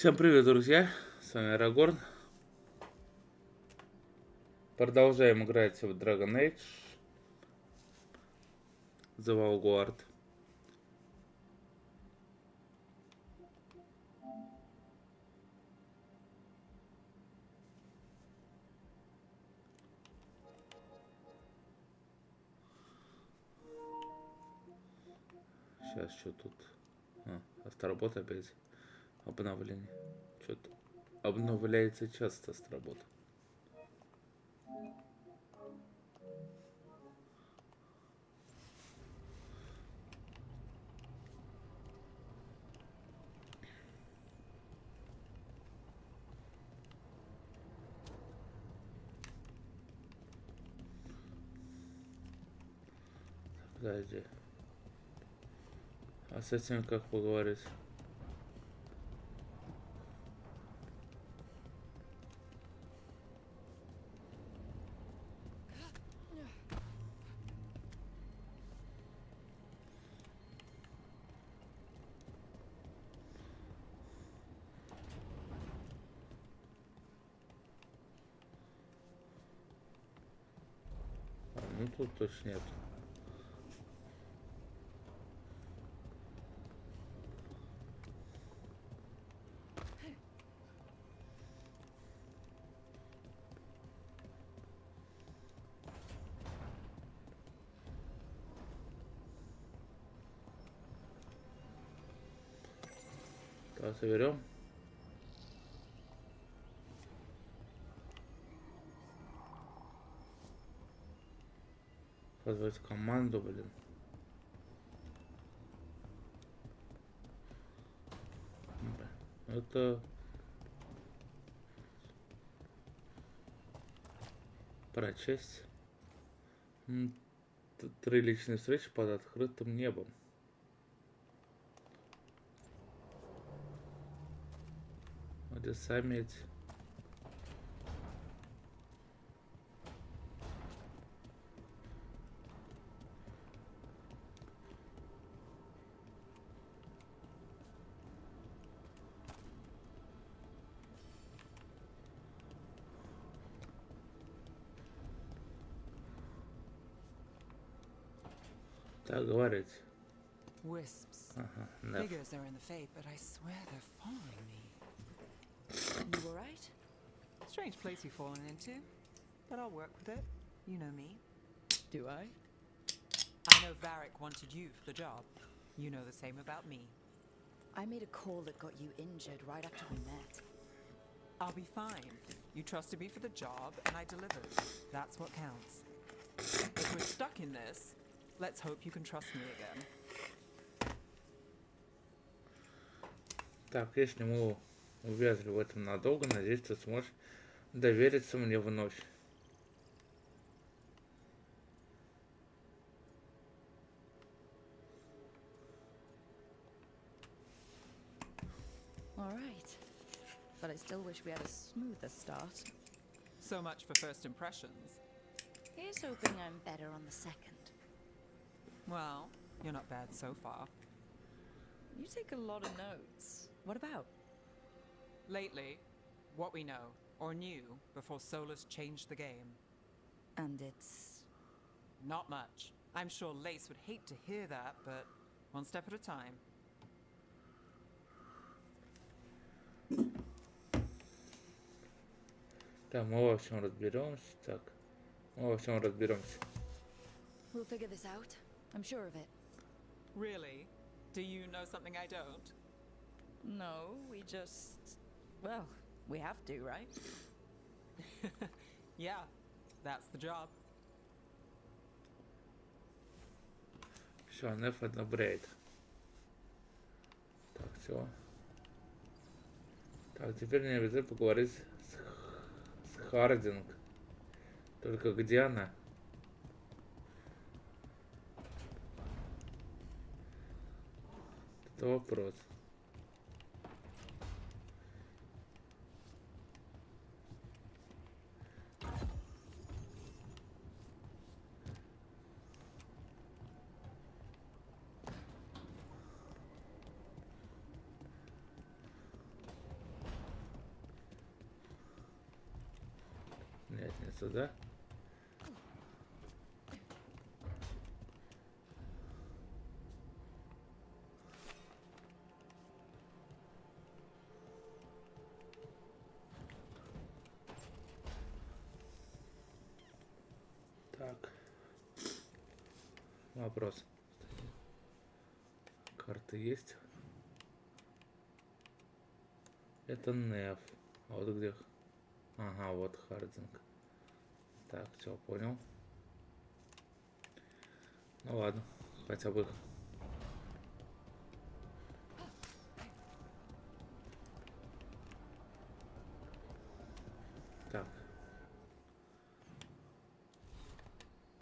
Всем привет, друзья! С вами Арагорн. Продолжаем играть в Dragon Age The Veilguard. Сейчас что тут? Астробота опять. Обновление. Что-то обновляется часто астробота. Подожди. А с этим как поговорить? Ну тут точно нет. Так, соберем. Позвать команду, блин. Это прочесть. 3 личные встречи под открытым небом. Где саммит. Так говорить. Wisps. Да. Figures are in the fate, but I swear they're following me. You alright? Strange place you've fallen into, but I'll work with it. You know me. Do I? I know Varric wanted you for the job. You know the same about me. I made a call that got you injured right after we met. I'll be fine. You trusted me for the job, and I delivered. That's what counts. If we're stuck in this, let's hope you can trust me again. Так, если мы увязли в этом надолго, надеюсь, ты сможешь довериться мне вновь. All right. But I still wish we had a smoother start. So much for first impressions. Here's hoping I'm better on the second. Well, you're not bad so far. You take a lot of notes. What about? Lately, what we know, or knew, before Solus changed the game. And it's... Not much. I'm sure Lace would hate to hear that, but one step at a time. Да, мы во всем разберемся. Так, мы во всем разберемся. We'll figure this out. I'm sure of it. Really? Do you know something I don't? No, we just... Well, we have to, right? Yeah, that's the job. Все, Неф одобряет. Так, все. Так, теперь мне обязательно поговорить с Хардинг. Только где она? Это вопрос. получится, да? Так. Вопрос. Карты есть? Это Неф. А вот где? Ага, вот Хардинг. Так, все, понял. Ну ладно, хотя бы. Так.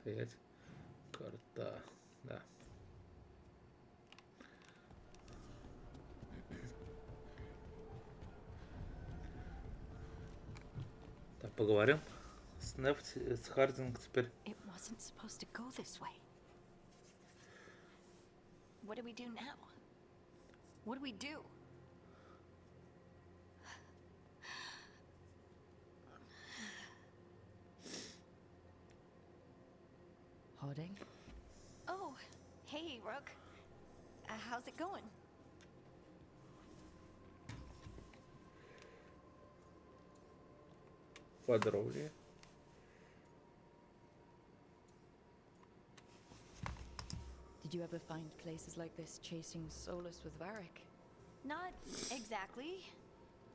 Стоять. Карта. Да. Так, поговорим. С Неф, с Хардинг теперь. It wasn't supposed to go this way. What do we do now? What do we do? Holding. Oh, hey, Rook. How's it going? Подробнее. Did you ever find places like this chasing Solus with Varric? Not exactly.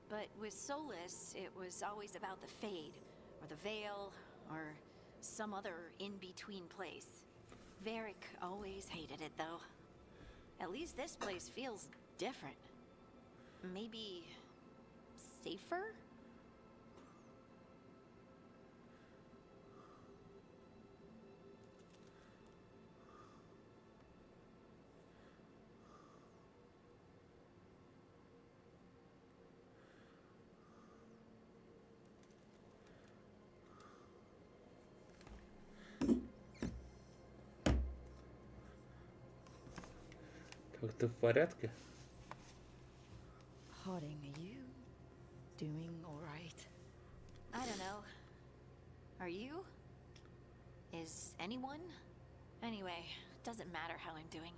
But with Solus, it was always about the Fade, or the Veil, or some other in-between place. Varric always hated it, though. At least this place feels different. Maybe safer? Так, ты в порядке? Holding, are you doing all right? I don't know. Are you? Is anyone? Anyway, doesn't matter how I'm doing.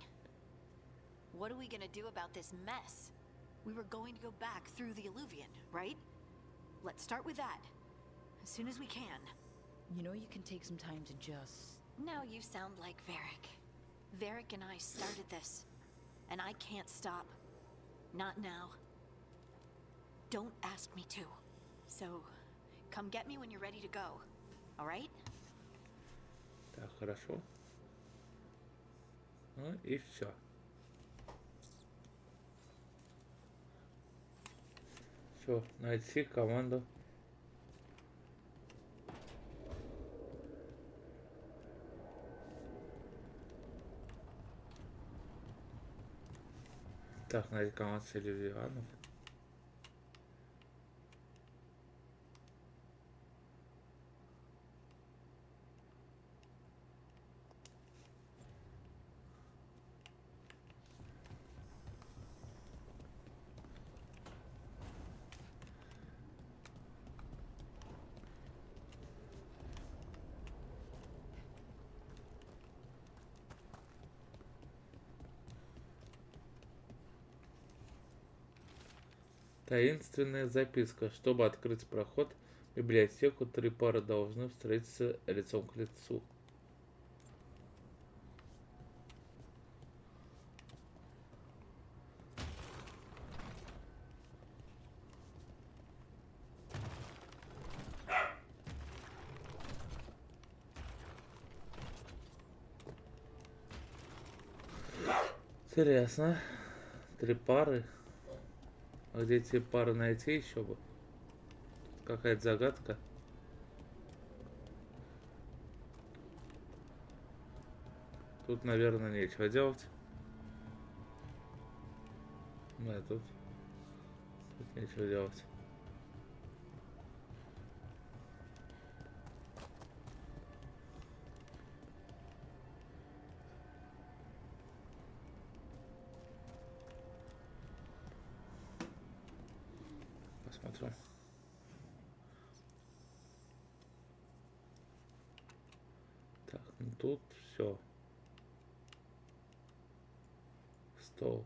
What are we gonna do about this mess? We were going to go back through the Illuvian, right? Let's start with that. As soon as we can. You know you can take some time to just... Now you sound like Varric. Varric and I started this. And I can't stop. Not now. Don't ask me to. So, come get me when you're ready to go. Alright? Так, хорошо. Ну и все. Все, найти команду. Так, найти команду Селивианов. Таинственная записка. Чтобы открыть проход в библиотеку, 3 пары должны встретиться лицом к лицу. Интересно. 3 пары. А где эти пары найти еще бы? Какая-то загадка. Тут, наверное, нечего делать. Да, тут нечего делать. Посмотрим. тут все. Стол.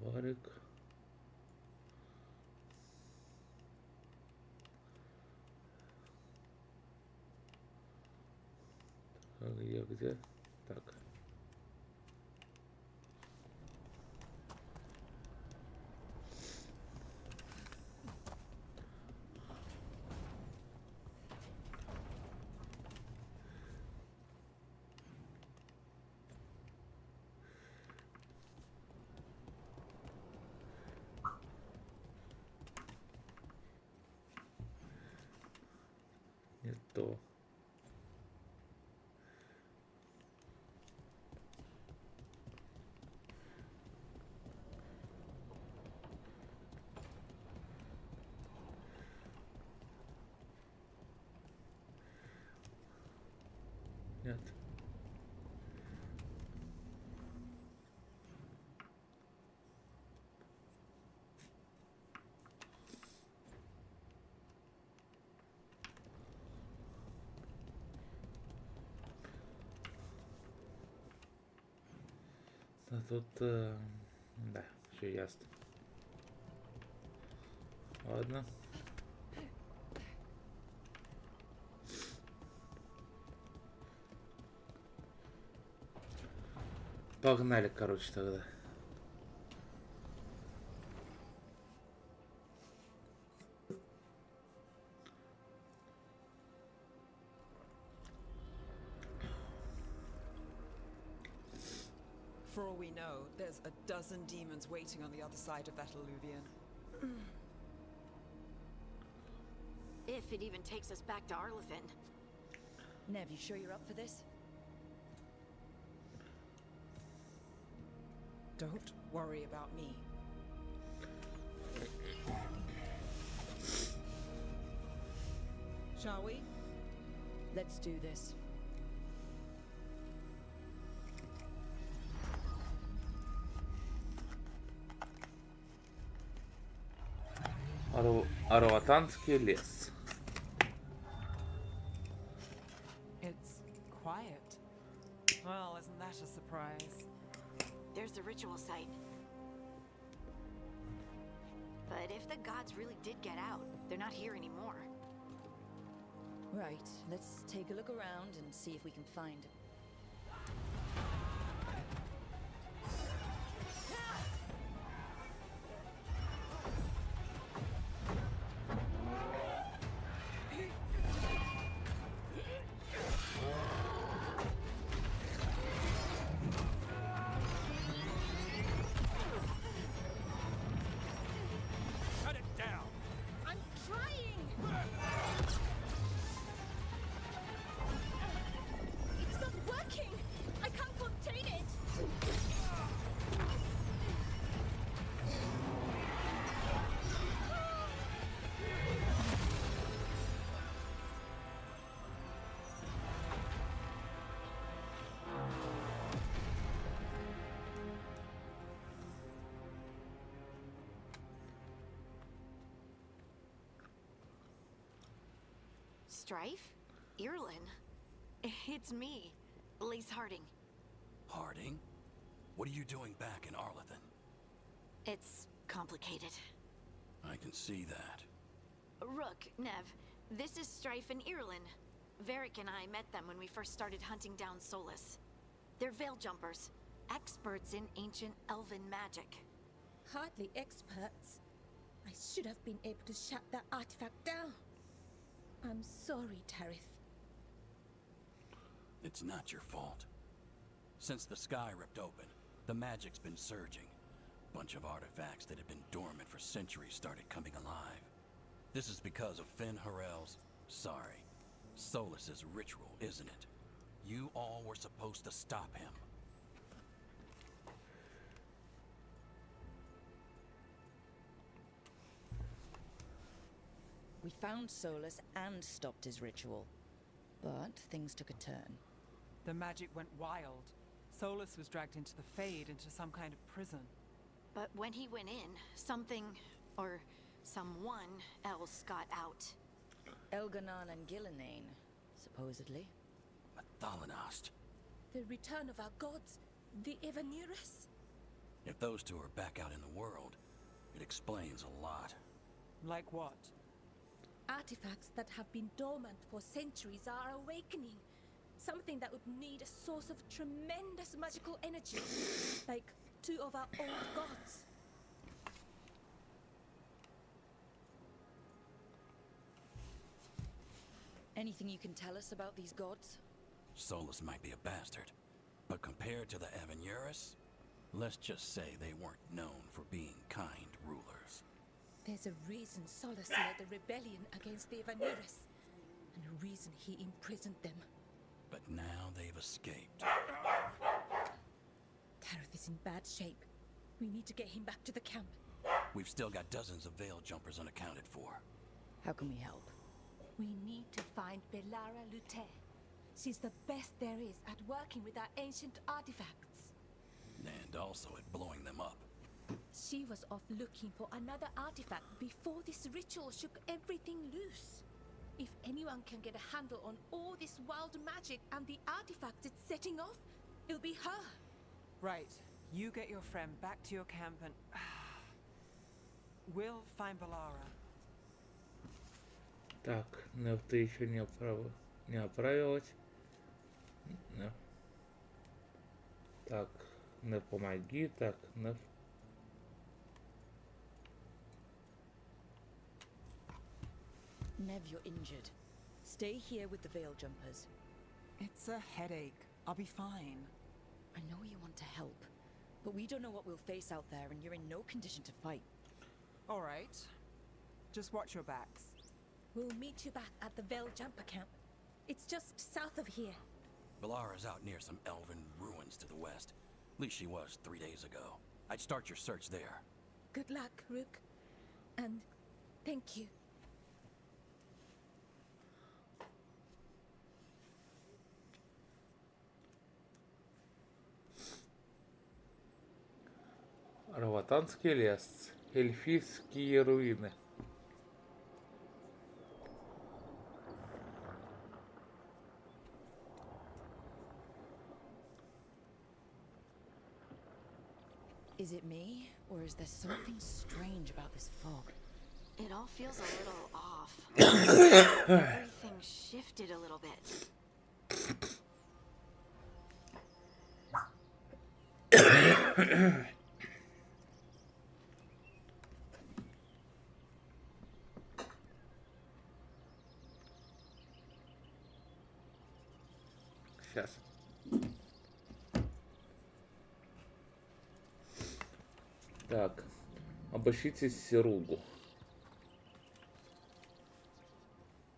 Варик. Где? Так. Не то. Нет. А тут, да, все ясно. Ладно. Погнали, короче, тогда. For all we know, there's a dozen demons waiting on the other side of that alluvion. If it even takes us back to Arlathan. Nev, you sure you're up for this? Don't worry about me. Shall we? Let's do this. Аруатанский лес. It's quiet. Well, isn't that a surprise? There's the ritual site. But if the gods really did get out, they're not here anymore. Right, let's take a look around and see if we can find it. Strife? Irlin? It's me, Lace Harding. Harding? What are you doing back in Arlathan? It's complicated. I can see that. Rook, Nev, this is Strife and Irlin. Varric and I met them when we first started hunting down Solus. They're veil jumpers, experts in ancient elven magic. Hardly experts. I should have been able to shut that artifact down. I'm sorry, Tarith. It's not your fault. Since the sky ripped open, the magic's been surging. Bunch of artifacts that had been dormant for centuries started coming alive. This is because of Finn Harel's, sorry, Solus's ritual, isn't it? You all were supposed to stop him. We found Solus and stopped his ritual. But things took a turn. The magic went wild. Solus was dragged into the Fade, into some kind of prison. But when he went in, something, or someone else got out. Elganan and Gillinane, supposedly. Thalanost. The return of our gods, the Evanurus. If those two are back out in the world, it explains a lot. Like what? Artifacts that have been dormant for centuries are awakening. Something that would need a source of tremendous magical energy, like two of our old gods. Anything you can tell us about these gods? Solus might be a bastard, but compared to the Evanurus, let's just say they weren't known for being kind rulers. There's a reason Solus led a rebellion against the Evanurus, and a reason he imprisoned them. But now they've escaped. Tareth is in bad shape. We need to get him back to the camp. We've still got dozens of veil jumpers unaccounted for. How can we help? We need to find Belara Lute. She's the best there is at working with our ancient artifacts. And also at blowing them up. She was off looking for another artifact before this ritual shook everything loose. If anyone can get a handle on all this wild magic and the artifacts it's setting off, it'll be her. Right. You get your friend back to your camp and... We'll find Belara. Так, Нев, ты еще не оправилась. Нев. Так, Нев, помоги. Так, Нев. Nev, you're injured. Stay here with the veil jumpers. It's a headache. I'll be fine. I know you want to help, but we don't know what we'll face out there, and you're in no condition to fight. All right. Just watch your backs. We'll meet you back at the Veil Jumper camp. It's just south of here. Belara's out near some elven ruins to the west. At least she was 3 days ago. I'd start your search there. Good luck, Rook. And thank you. Раватанский лес. Эльфийские руины. Is it me, or is there something strange about this fog? It all feels a little off. Everything shifted a little bit. Сейчас. Так, обыщите Серугу.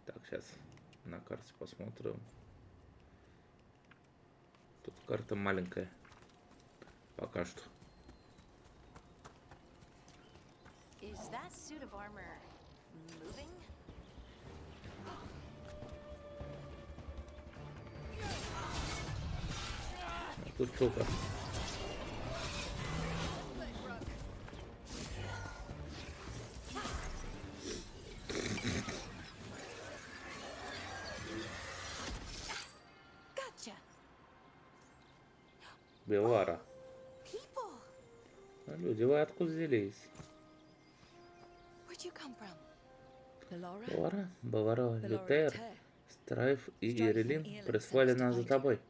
Так, сейчас на карте посмотрим. Тут карта маленькая. Пока что. Is that suit of armor moving? Тут штука. Gotcha. Белара. People. Люди, вы откуда взялись? Where'd you come from? Belara? Белара, Бавара, Belara Лютер, Te. Страйф и Страйф и Ирелин Ирелин прислали sent us нас to за find тобой.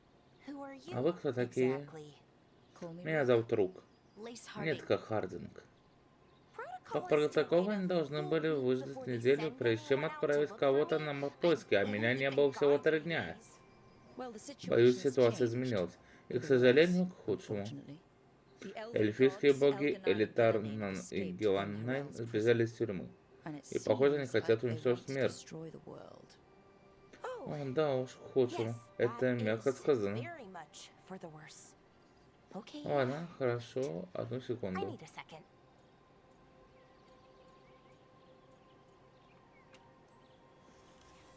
Who are you? А вы кто такие? Exactly. Call me Меня Rook. зовут Рук. Lace Нет, Harding. как Хардинг. По Protocol is to протоколу wait они a должны full были week выждать before they неделю, send прежде чем anyone out to отправить look for кого-то me. на поиски, а I меня believe не in было всего God 3 дня. days. Well, the situation Боюсь, has ситуация changed. изменилась. И, For к the сожалению, worse, к худшему. unfortunately. The elven Эльфийские gods, боги Elganan and Элитарнан Gillinane и escaped from Геланнайн Harel's сбежали из тюрьмы. And it И, похоже, они seems хотят like they уничтожить want to мир. destroy the world. Oh, О, да уж, к худшему. yes, Это that мягко is сказано. very much for the worse. Okay, Ладно, хорошо. Одну I секунду. need a second.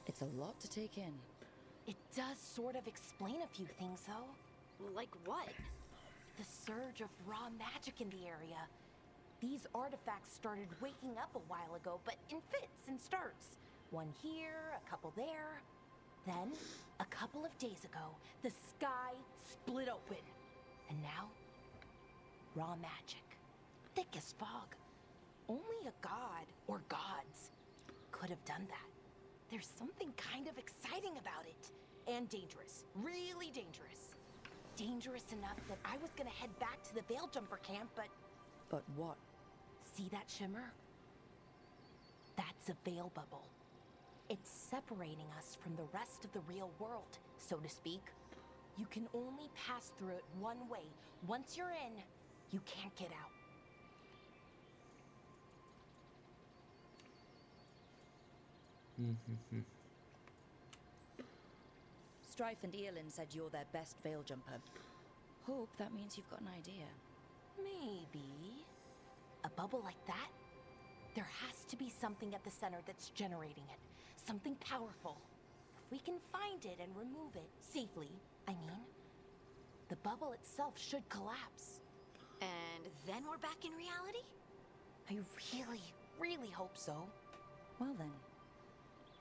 It's a lot to take in. It does sort of explain a few things, though. Like what? The surge of raw magic in the area. These artifacts started waking up a while ago, but in fits and starts. One here, a couple there. Then, a couple of days ago, the sky split open. And now, raw magic. Thick as fog. Only a god, or gods, could have done that. There's something kind of exciting about it. And dangerous. Really dangerous. Dangerous enough that I was gonna head back to the Veil Jumper camp, but... But what? See that shimmer? That's a veil bubble. It's separating us from the rest of the real world, so to speak. You can only pass through it one way. Once you're in, you can't get out. Strife and Eolin said you're their best veil jumper. Hope that means you've got an idea. Maybe. A bubble like that? There has to be something at the center that's generating it. Something powerful. If we can find it and remove it safely, I mean, the bubble itself should collapse. And then we're back in reality? I really, really hope so. Well then,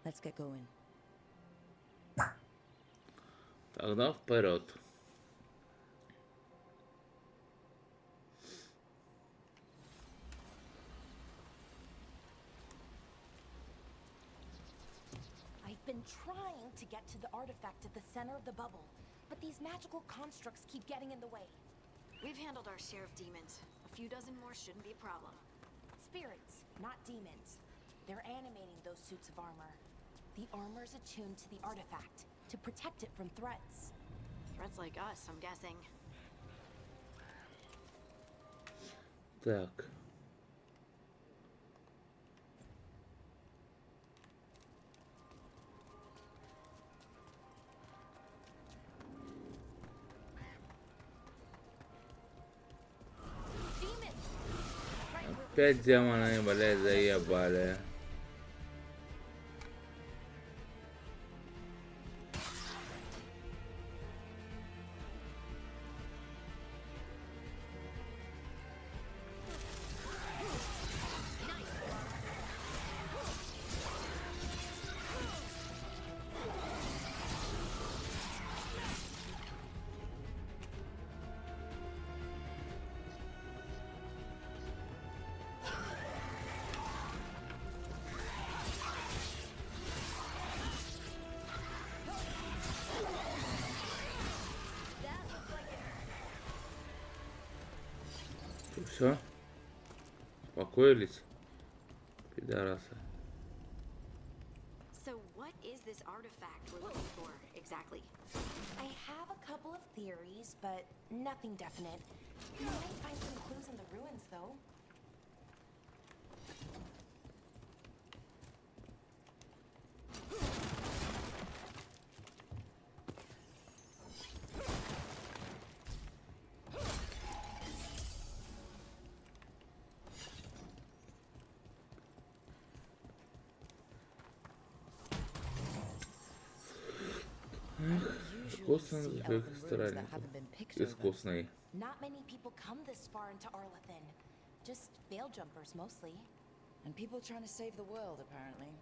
let's get going. Тогда вперед. I've been trying to get to the artifact at the center of the bubble, but these magical constructs keep getting in the way. We've handled our share of demons. A few dozen more shouldn't be a problem. Spirits, not demons. They're animating those suits of armor. The armor's attuned to the artifact, to protect it from threats. Threats like us, I'm guessing. Так. Опять демоны, блядь, заебали. Все? Успокоились? Пидорасы. So what is this artifact we're looking for, exactly? I have a couple of theories, but nothing definite. You might find some clues in the ruins, though. Вкусный взрыв странников. Искусный. Not many people come this far into Arlathan. Just veil jumpers, mostly. And people trying to save the world, apparently.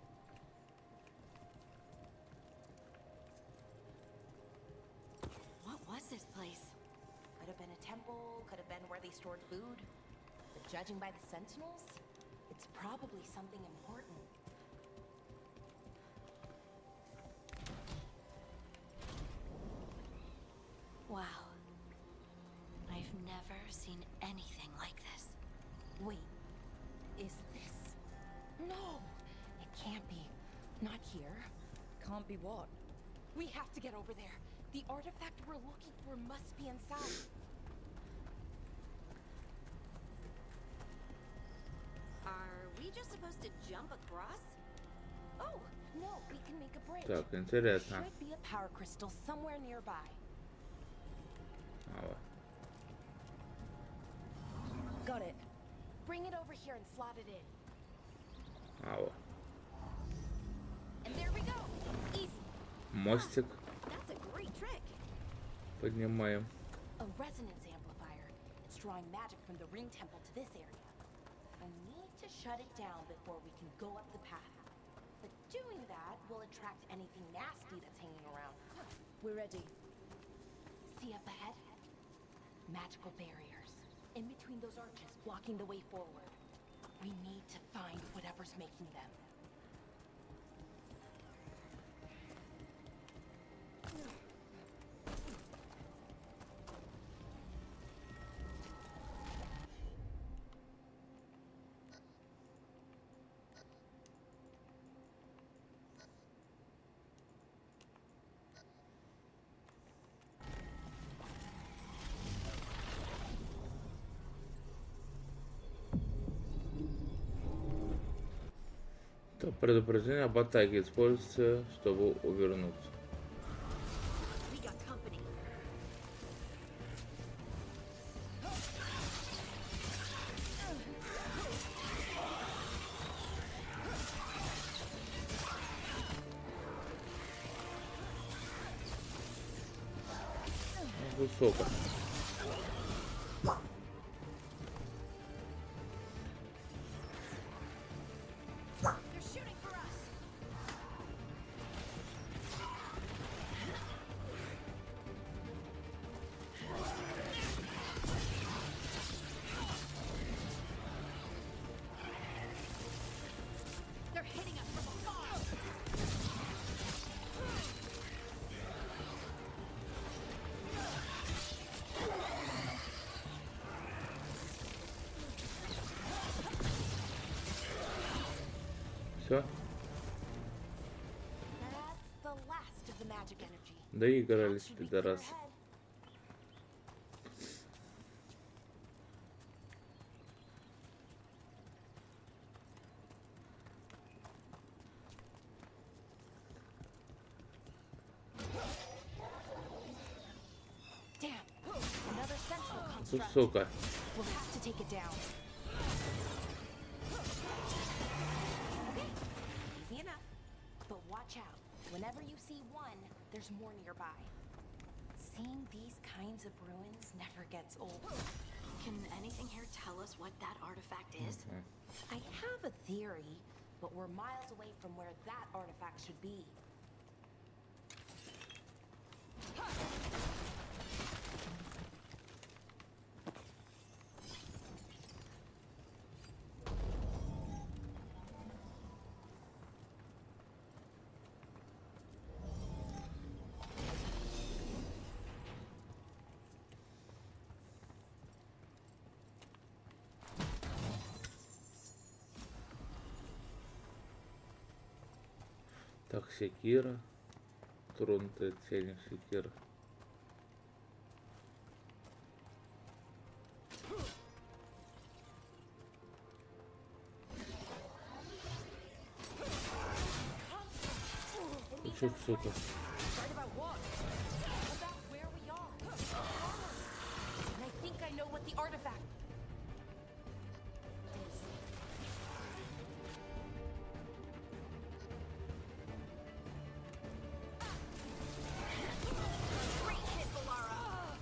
What was this place? Could have been a temple, could have been where they stored food. But judging by the sentinels, it's probably something important. Wow. I've never seen anything like this. Wait, is this? No, it can't be. Not here. Can't be what? We have to get over there. The artifact we're looking for must be inside. Are we just supposed to jump across? Oh, no, we can make a bridge. Так, интересно. Should be a power crystal somewhere nearby. Got it. Bring it over here and slot it in. And there we go. Easy. Мостик That's a great trick. поднимаем. A resonance amplifier. It's drawing magic from the ring temple to this area. I need to shut it down before we can go up the path. But Doing that will attract anything nasty that's hanging around. We're ready. See up ahead? Magical barriers. In between those arches, blocking the way forward. We need to find whatever's making them. То предупреждение об атаке используется, чтобы увернуться. We got company. Высоко. They're shooting for us. They're hitting us from afar. Все, That's the last of the magic energy. доигрались, Should be clear пидорасы. ahead. Damn, another central construct. Сука. We'll have to take it down. Okay, easy enough. But watch out. Whenever you see one, there's more nearby. Seeing these kinds of ruins never gets old. Can anything here tell us what that artifact is? I have a theory, but we're miles away from where that artifact should be. Так, секира. Тронутая тень секира. Ты чё, сука? Right about what? About where we are. And I think I know what the artifact is. Great hit, Valara.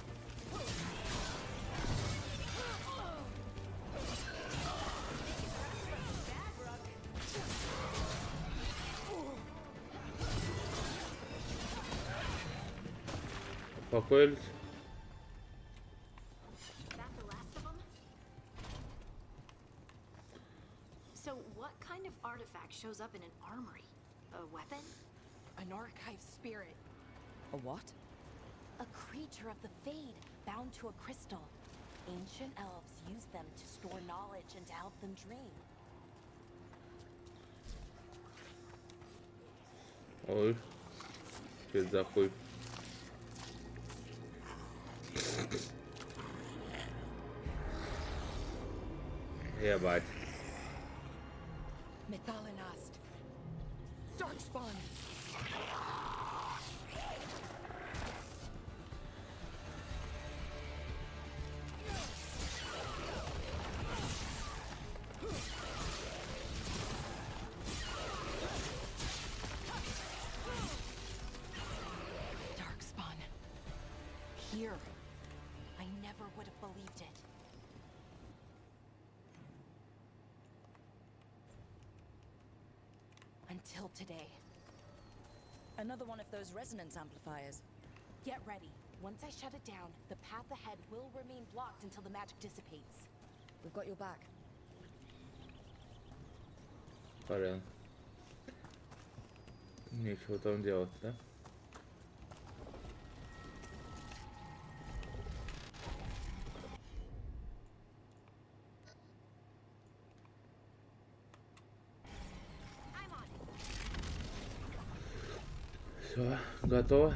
Успокоились? That the last of them? So what kind of artifact shows up in an armory? A weapon? An archive spirit. A what? A creature of the Fade, bound to a crystal. Ancient elves use them to store knowledge and to help them dream. Ой. Что это за хуй? Ебать. Methalinast. Darkspawn. Darkspawn. Here. I never would have believed it. Until difficult today. Another one of those resonance amplifiers. Get ready. Once I shut it down, the path ahead will remain blocked until the magic dissipates. We've got your back. Порядок. Нечего там делать, да? Все, готово.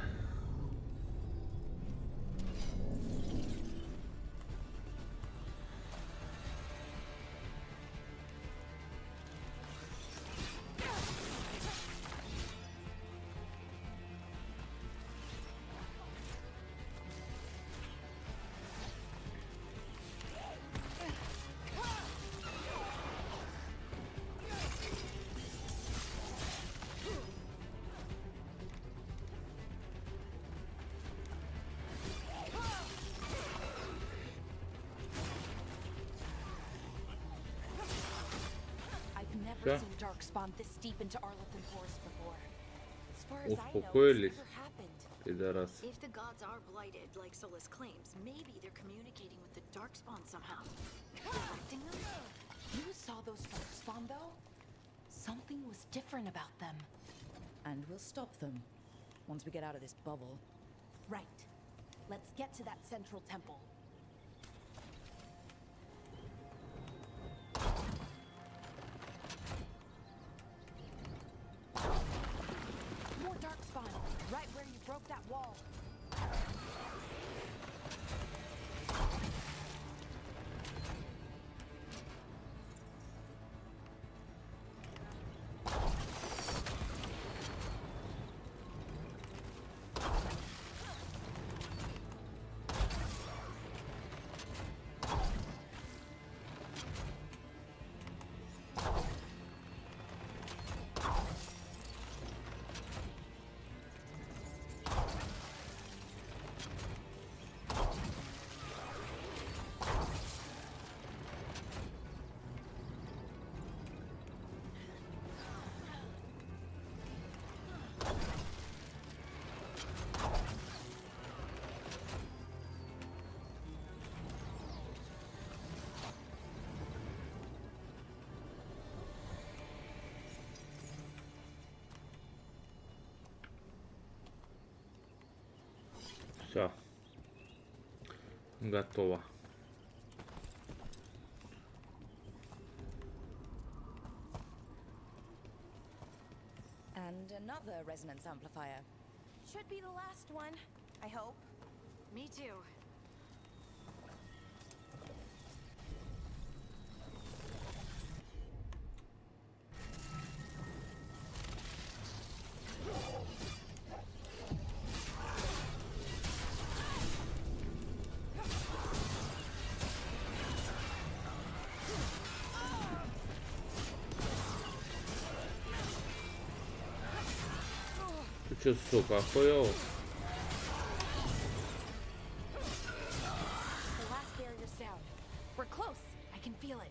Never seen darkspawn this deep into Arlothan Forest before. As far as I know, it's Успокоились, never happened. пидорас. If the gods are blighted, like Solus claims, maybe they're communicating with the darkspawn somehow. Directing them? You saw those darkspawn though? Something was different about them. And we'll stop them once we get out of this bubble. Right. Let's get to that central temple. More darkspawn, right where you broke that wall. Все. Готово. And another resonance amplifier. Should be the last one, I hope. Me too. Ты чё, сука, охуел? The last barrier's down. We're close. I can feel it.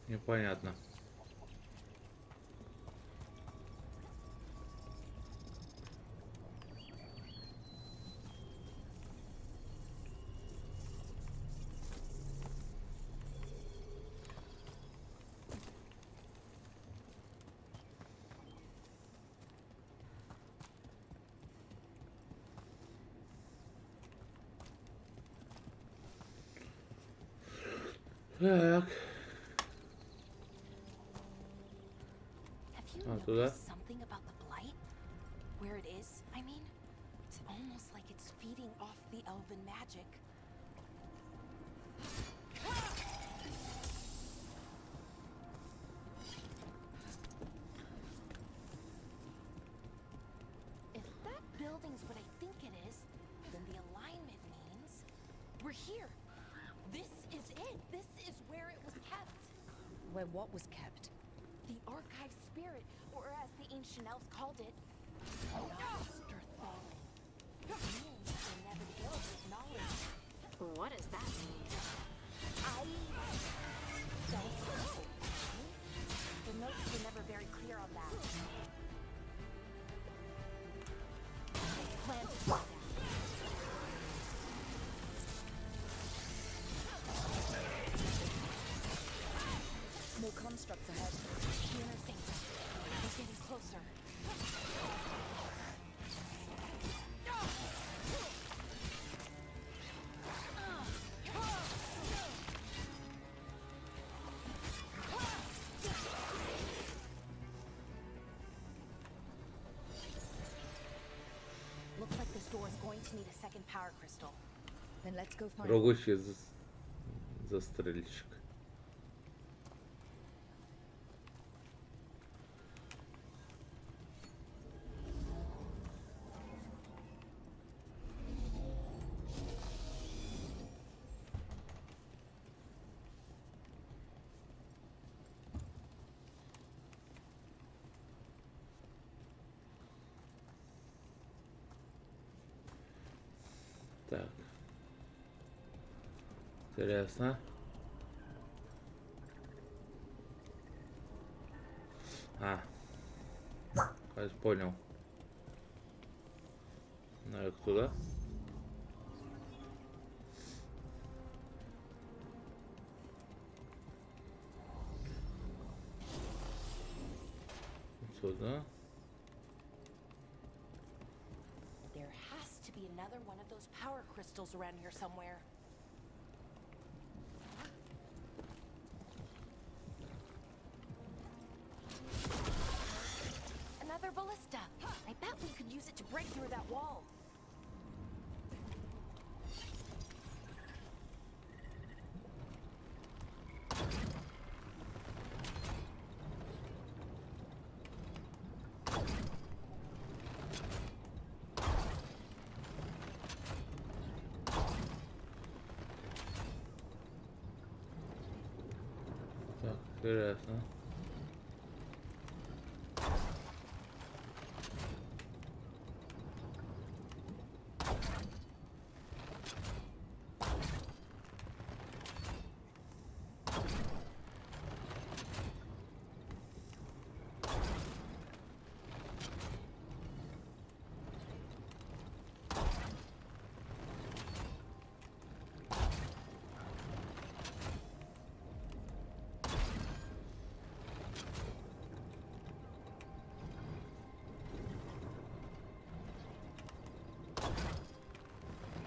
Непонятно. Так. Have you Oh, so noticed that- something about the blight? Where it is, I mean? It's almost like it's feeding off the elven magic. If that building's what I think it We're here. This is it. This is where it was kept. Where what was kept? The archive spirit, or as the ancient elves called it, Nosterthal. Beings were never filled with knowledge. What does that mean? I don't know. The notes were never very clear on that. Plan to do that. More constructs ahead. The inner things. We're getting closer. Looks like this door is going to need a second power crystal. Then let's go find Рогущий застрельщик. Так. Интересно. Кажется, понял. Наверх туда. Сюда. There has to be another one of those power crystals around here somewhere. Another ballista. I bet we could use it to break through that wall. Так, интересно.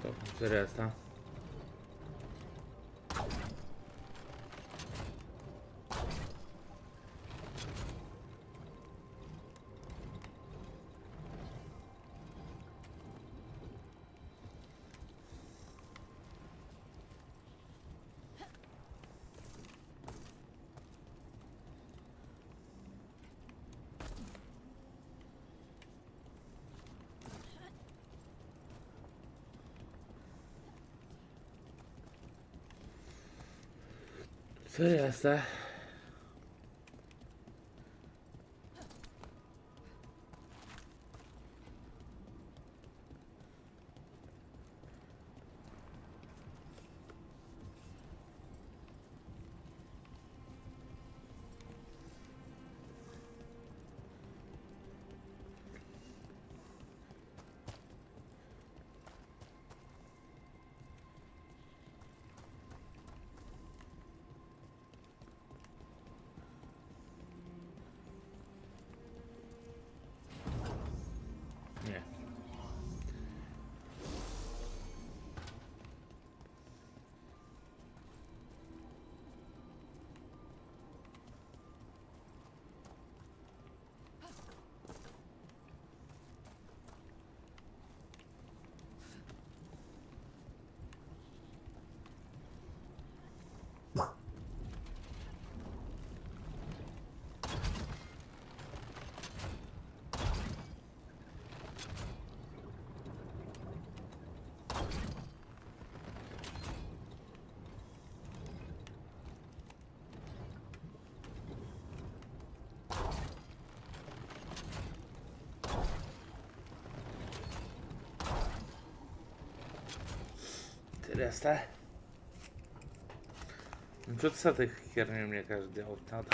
Так, интересно. Интересно. Интересно. Ну что-то с этой херней, мне кажется, делать надо.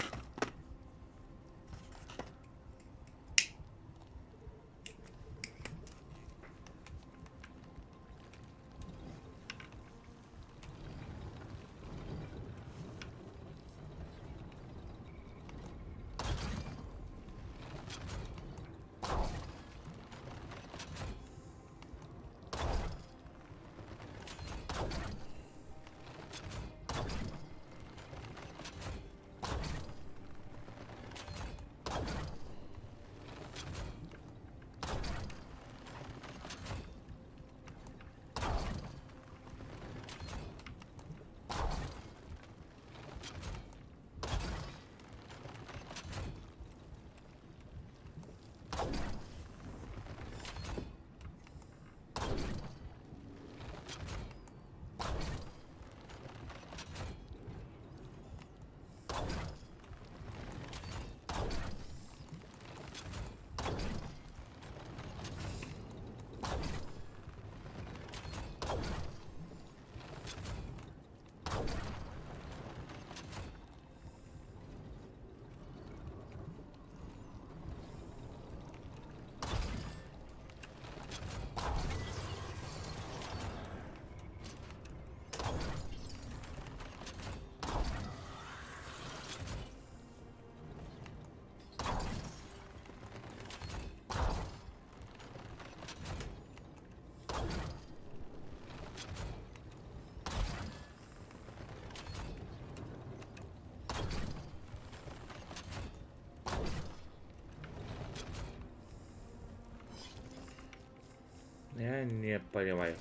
Я не понимаю.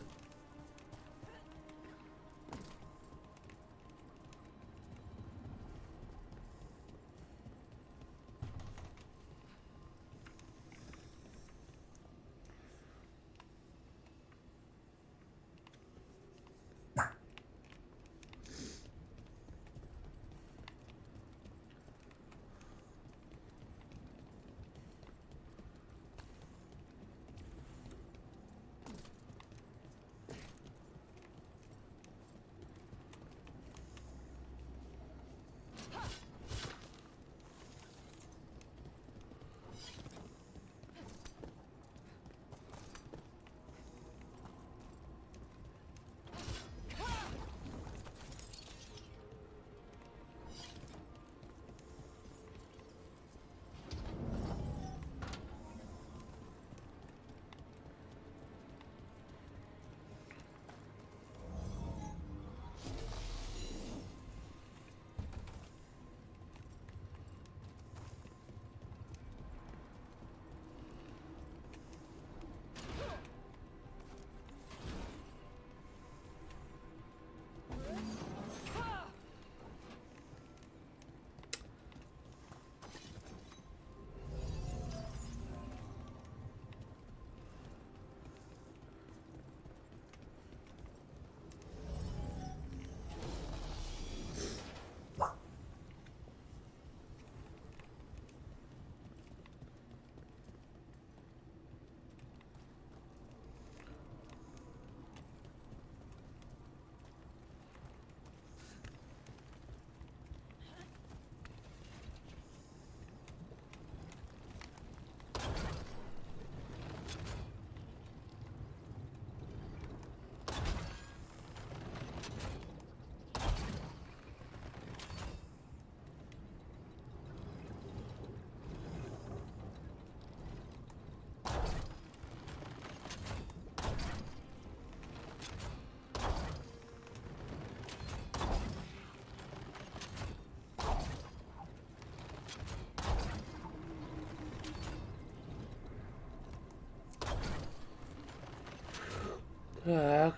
Так,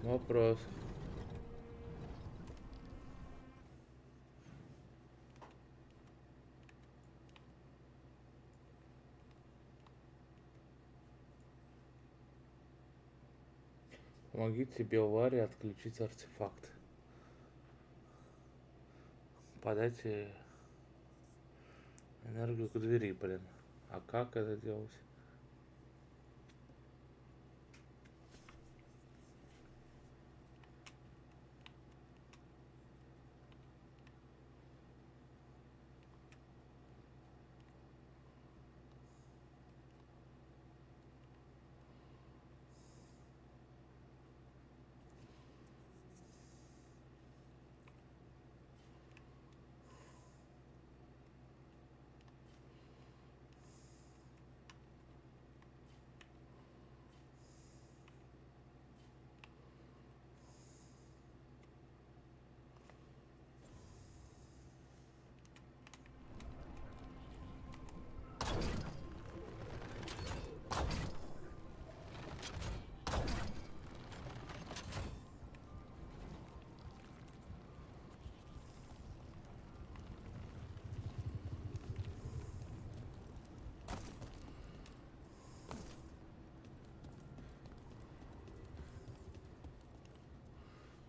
вопрос. Помогите Белваре отключить артефакт. Подайте энергию к двери, блин. А как это делать?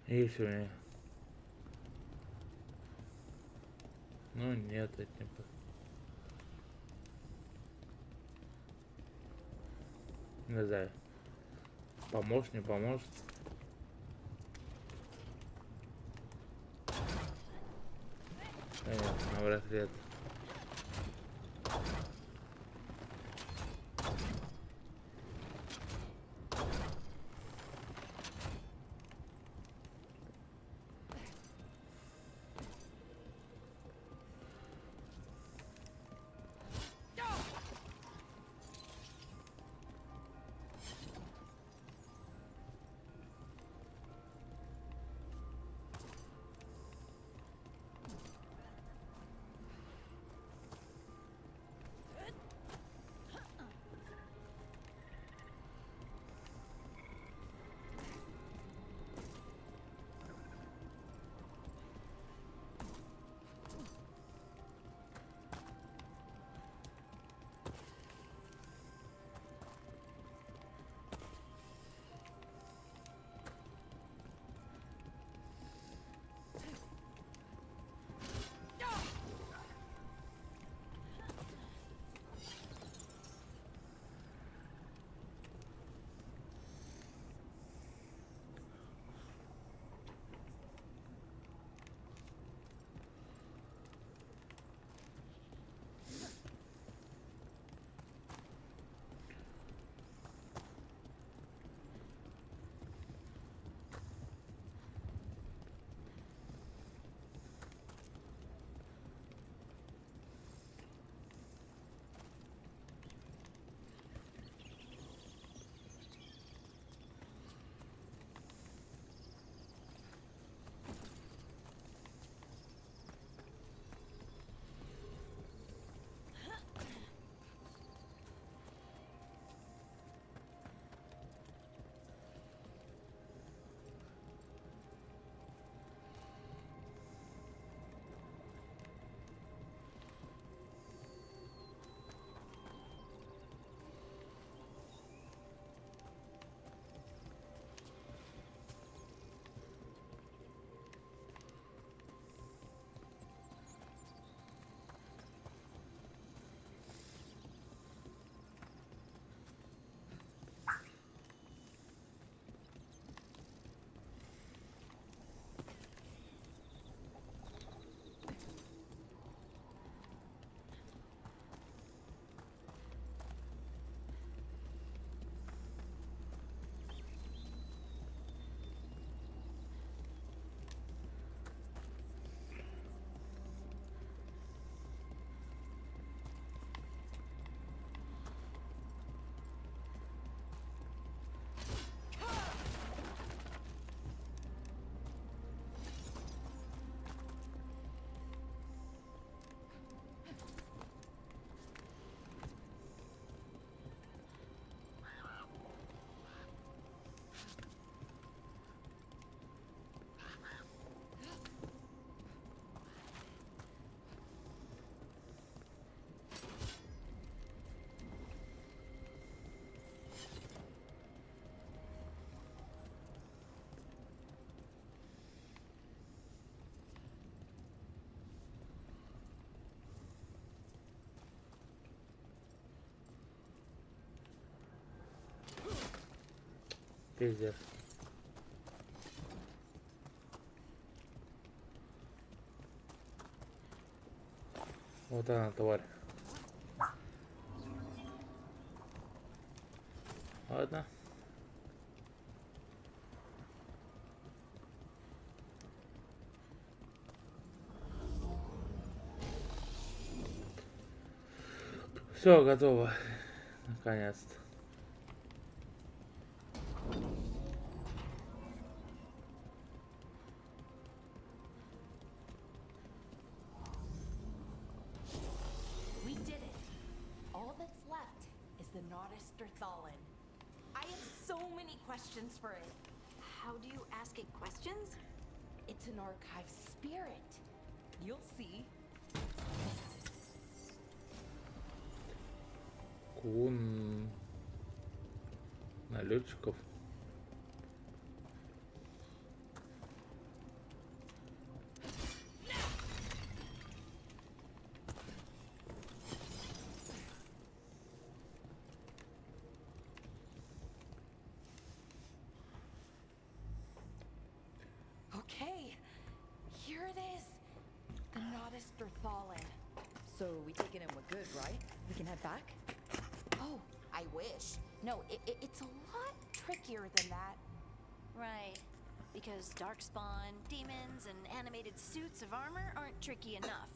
Есть у меня. Ну нет, это не... Не знаю. Поможет, не поможет. Конечно, вряд ли это. Пиздец. Вот она, тварь. Ладно. Все, готово. Наконец-то. Questions for it. How do you ask it questions? It's an archive spirit. You'll see. Кун налетчиков. modest or Thalin. So we take it and we're good, right? We can head back? Oh, I wish. No, it's a lot trickier than that. Right. Because darkspawn, demons, and animated suits of armor aren't tricky enough.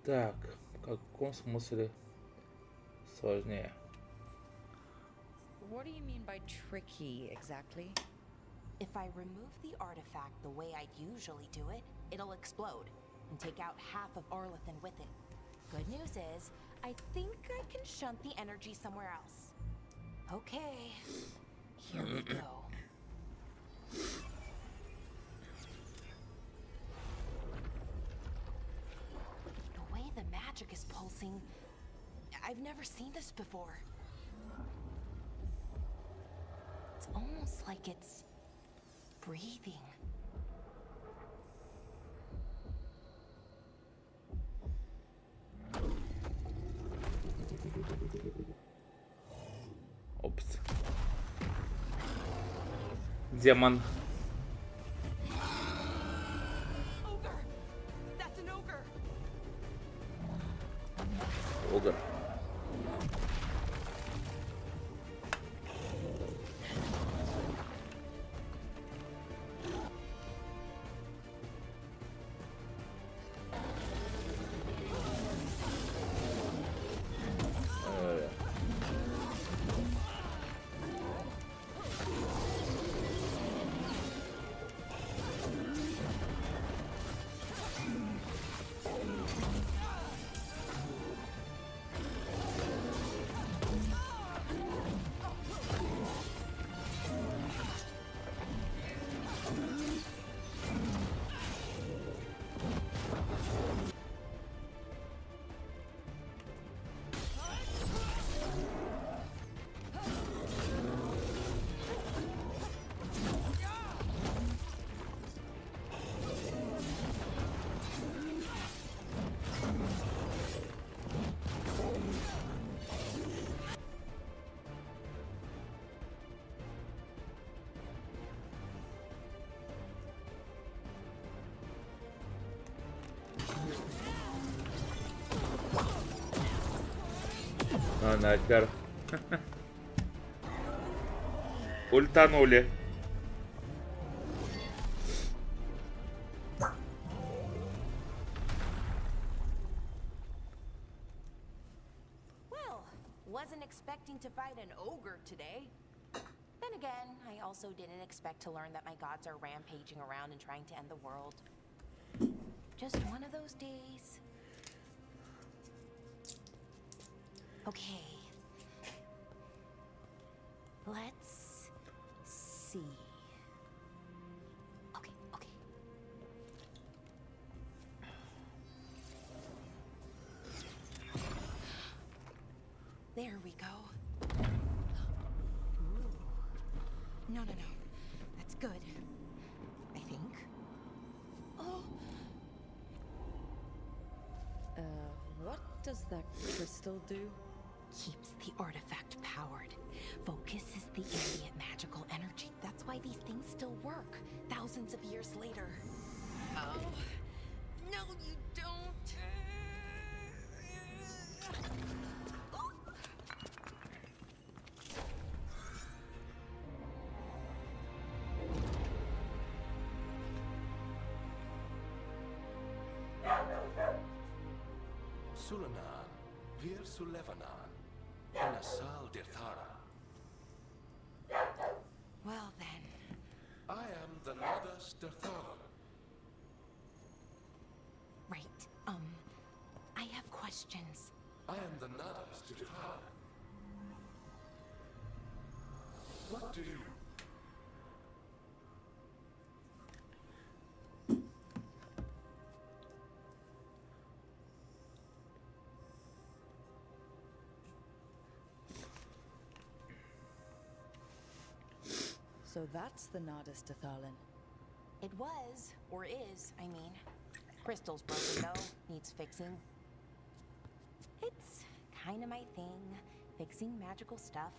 Так, в каком смысле сложнее? What do you mean by tricky, exactly? If I remove the artifact the way I usually do it, it'll explode and take out half of Arlathan with it. Good news is, I think I can shunt the energy somewhere else. Okay, here we go. The way the magic is pulsing, I've never seen this before. It's almost like it's breathing. Опс. Демон. Ogre! That's an ogre! Огр. Ну нахер. Ультанули. Well, wasn't expecting to fight an ogre today. Then again, I also didn't expect to learn that my gods are rampaging around and trying to end the world. Just one of those days. Okay. Let's see. Okay. What does that crystal do? Keeps the artifact powered. Focuses the ambient magical energy. That's why these things still work, thousands of years later. Oh, no, you don't. Sulanan, Vir Sulevanan, and Asal Dirthara. Well then. I am the Nadas Dirthara. Right. I have questions. I am the Nadas Dirthara. What do you... So that's the Nardis Dathalin. It was, or is, I mean. Crystal's broken though, needs fixing. It's kinda my thing, fixing magical stuff.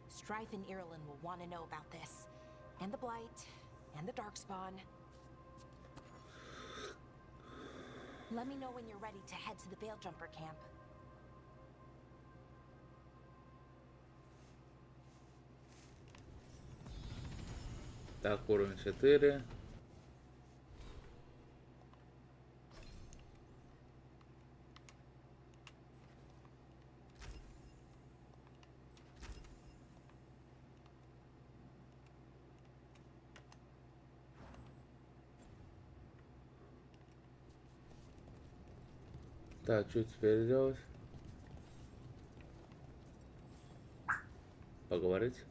Strife and Irulan will want to know about this. And the Blight, and the Darkspawn. Let me know when you're ready to head to the Veil Jumper camp. Так, уровень 4. Так, что теперь делать? Поговорить?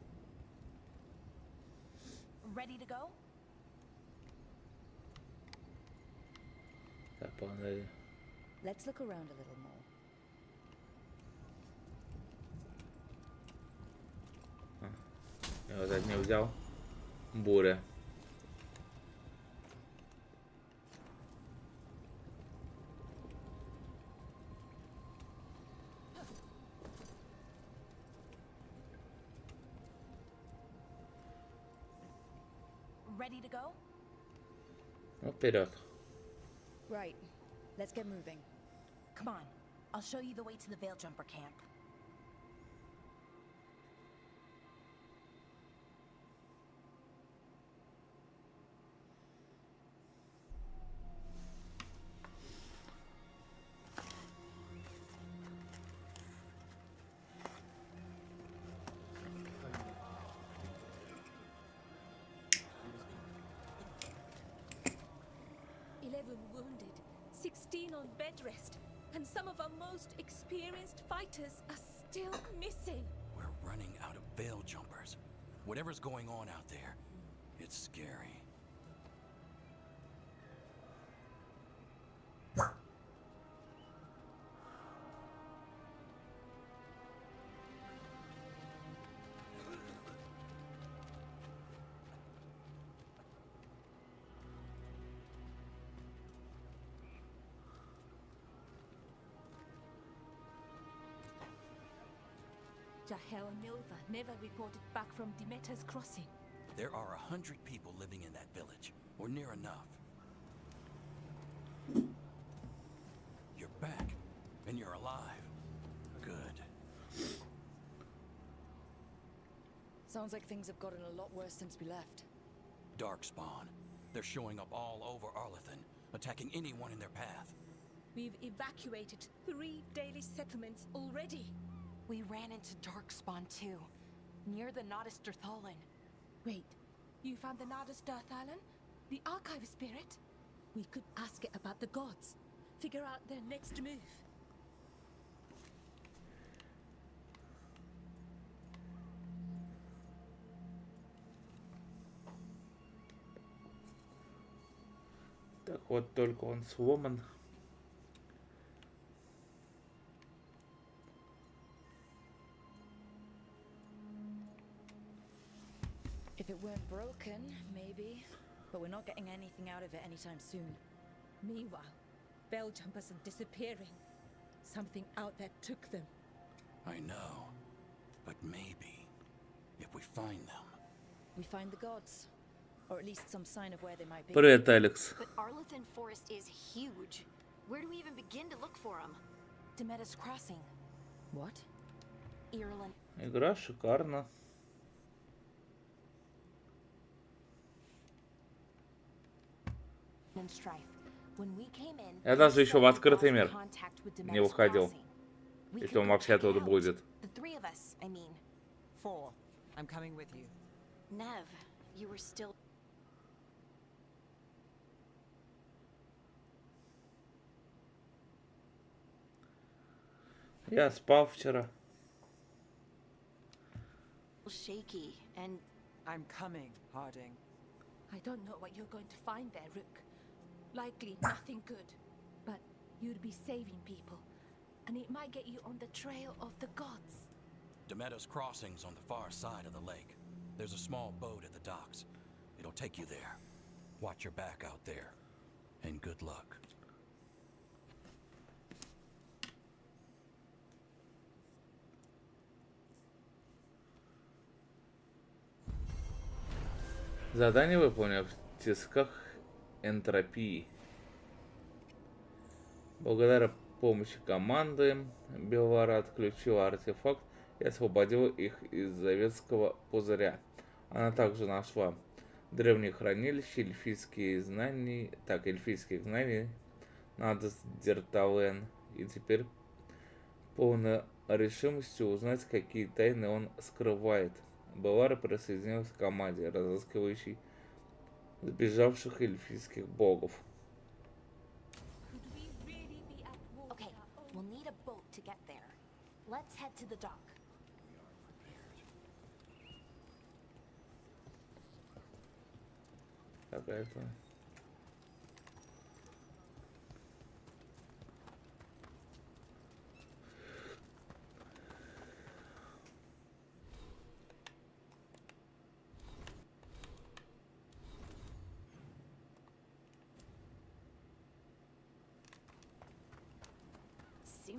Ready to go? Так, погнали. Let's look around a little more. Я вот это не взял. Буря. Ready to go? Ну, вперед. Right. Let's get moving. Come on. I'll show you the way to the Veil Jumper camp. Wounded, 16 on bed rest, and some of our most experienced fighters are still missing. We're running out of veil jumpers. Whatever's going on out there, it's scary. Jahel and Milva never reported back from Demeter's crossing. There are 100 people living in that village, or near enough. You're back, and you're alive. Good. Sounds like things have gotten a lot worse since we left. Darkspawn. They're showing up all over Arlathan, attacking anyone in their path. We've evacuated 3 daily settlements already. We ran into Darkspawn too, near the Nodus Dirthalin. Wait, you found the Nardis Dirthalin? The archive spirit? We could ask it about the gods. Figure out their next move. Так вот, только он сломан. If it weren't broken, maybe. But we're not getting anything out of it anytime soon. Meanwhile, bell jumpers are disappearing. Something out there took them. I know. But maybe, if we find them... We find the gods. Or at least some sign of where they might be. Привет, Алекс. But Arlathan Forest is huge. Where do we even begin to look for them? Demeda's Crossing. What? Ireland. Игра шикарна. And Strife. When we came in, Я даже еще в открытый мир contact with не Demeda's выходил. Crossing. We Если could он go вообще check it оттуда out. будет. The three of us, I mean. 4. I'm coming with you. Nev, you were still... Я спал вчера. shaky, and I'm coming, Harding. I don't know what you're going to find there, Rook. Likely nothing good. But you'd be saving people. And it might get you on the trail of the gods. Demeda's Crossing's on the far side of the lake. There's a small boat at the docks. It'll take you there. Watch your back out there. And good luck. Задание выполнено в тисках энтропии. Благодаря помощи команды Veilguard отключила артефакт и освободила их из заветского пузыря. Она также нашла древние хранилища эльфийских знаний на Здертален, и теперь полной решимостью узнать, какие тайны он скрывает. Veilguard присоединилась к команде, разыскивающей сбежавших эльфийских богов. Could we really be at war? Okay, we'll need a boat to get there. Let's head to the dock. Так, это...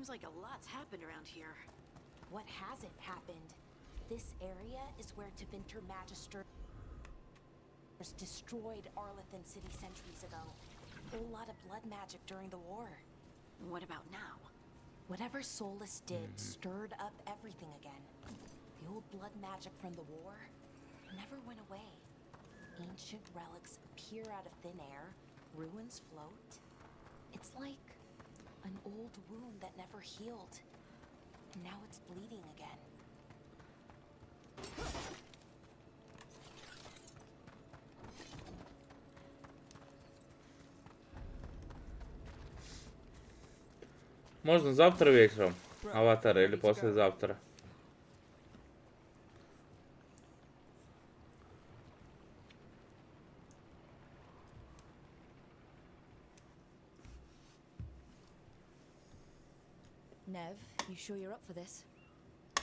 seems like a lot's happened around here. What hasn't happened? This area is where Tevinter Magister destroyed Arlathan City centuries ago. A whole lot of blood magic during the war. What about now? Whatever Solus did stirred up everything again. The old blood magic from the war never went away. Ancient relics appear out of thin air, ruins float. It's like an old wound that never healed. And now it's bleeding again. Можно завтра вечером аватар или послезавтра. Nev, you sure you're up for this?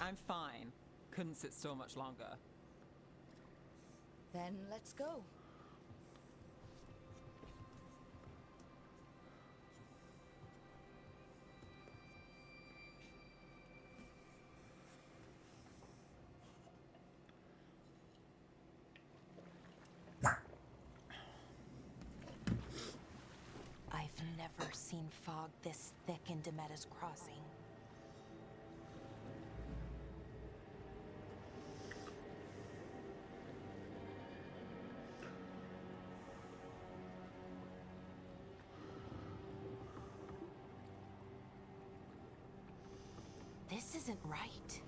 I'm fine. Couldn't sit still much longer. Then let's go. I've never seen fog this thick in Demeda's Crossing. This isn't right.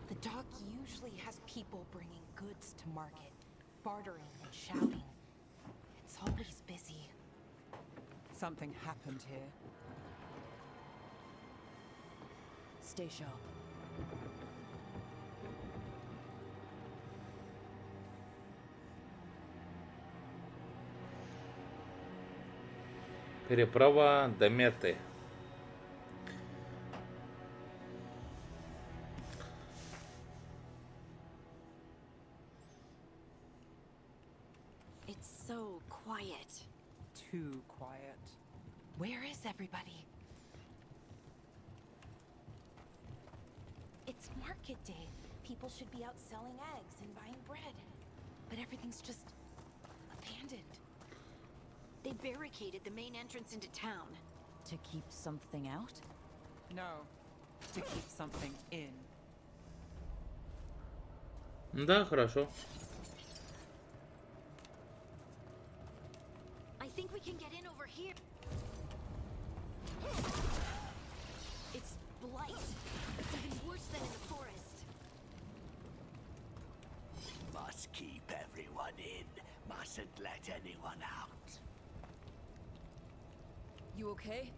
The dock usually has people bringing goods to market, bartering and shouting. It's always busy. Something happened here. Stay sharp. Переправа до Меты. so quiet. Too quiet. Where is everybody? It's market day. People should be out selling eggs and buying bread. But everything's just abandoned. They barricaded the main entrance into town. To keep something out? No, to keep something in. Да, хорошо. I think we can get in over here. It's blight. It's even worse than in the forest. Must keep everyone in. Mustn't let anyone out. You okay?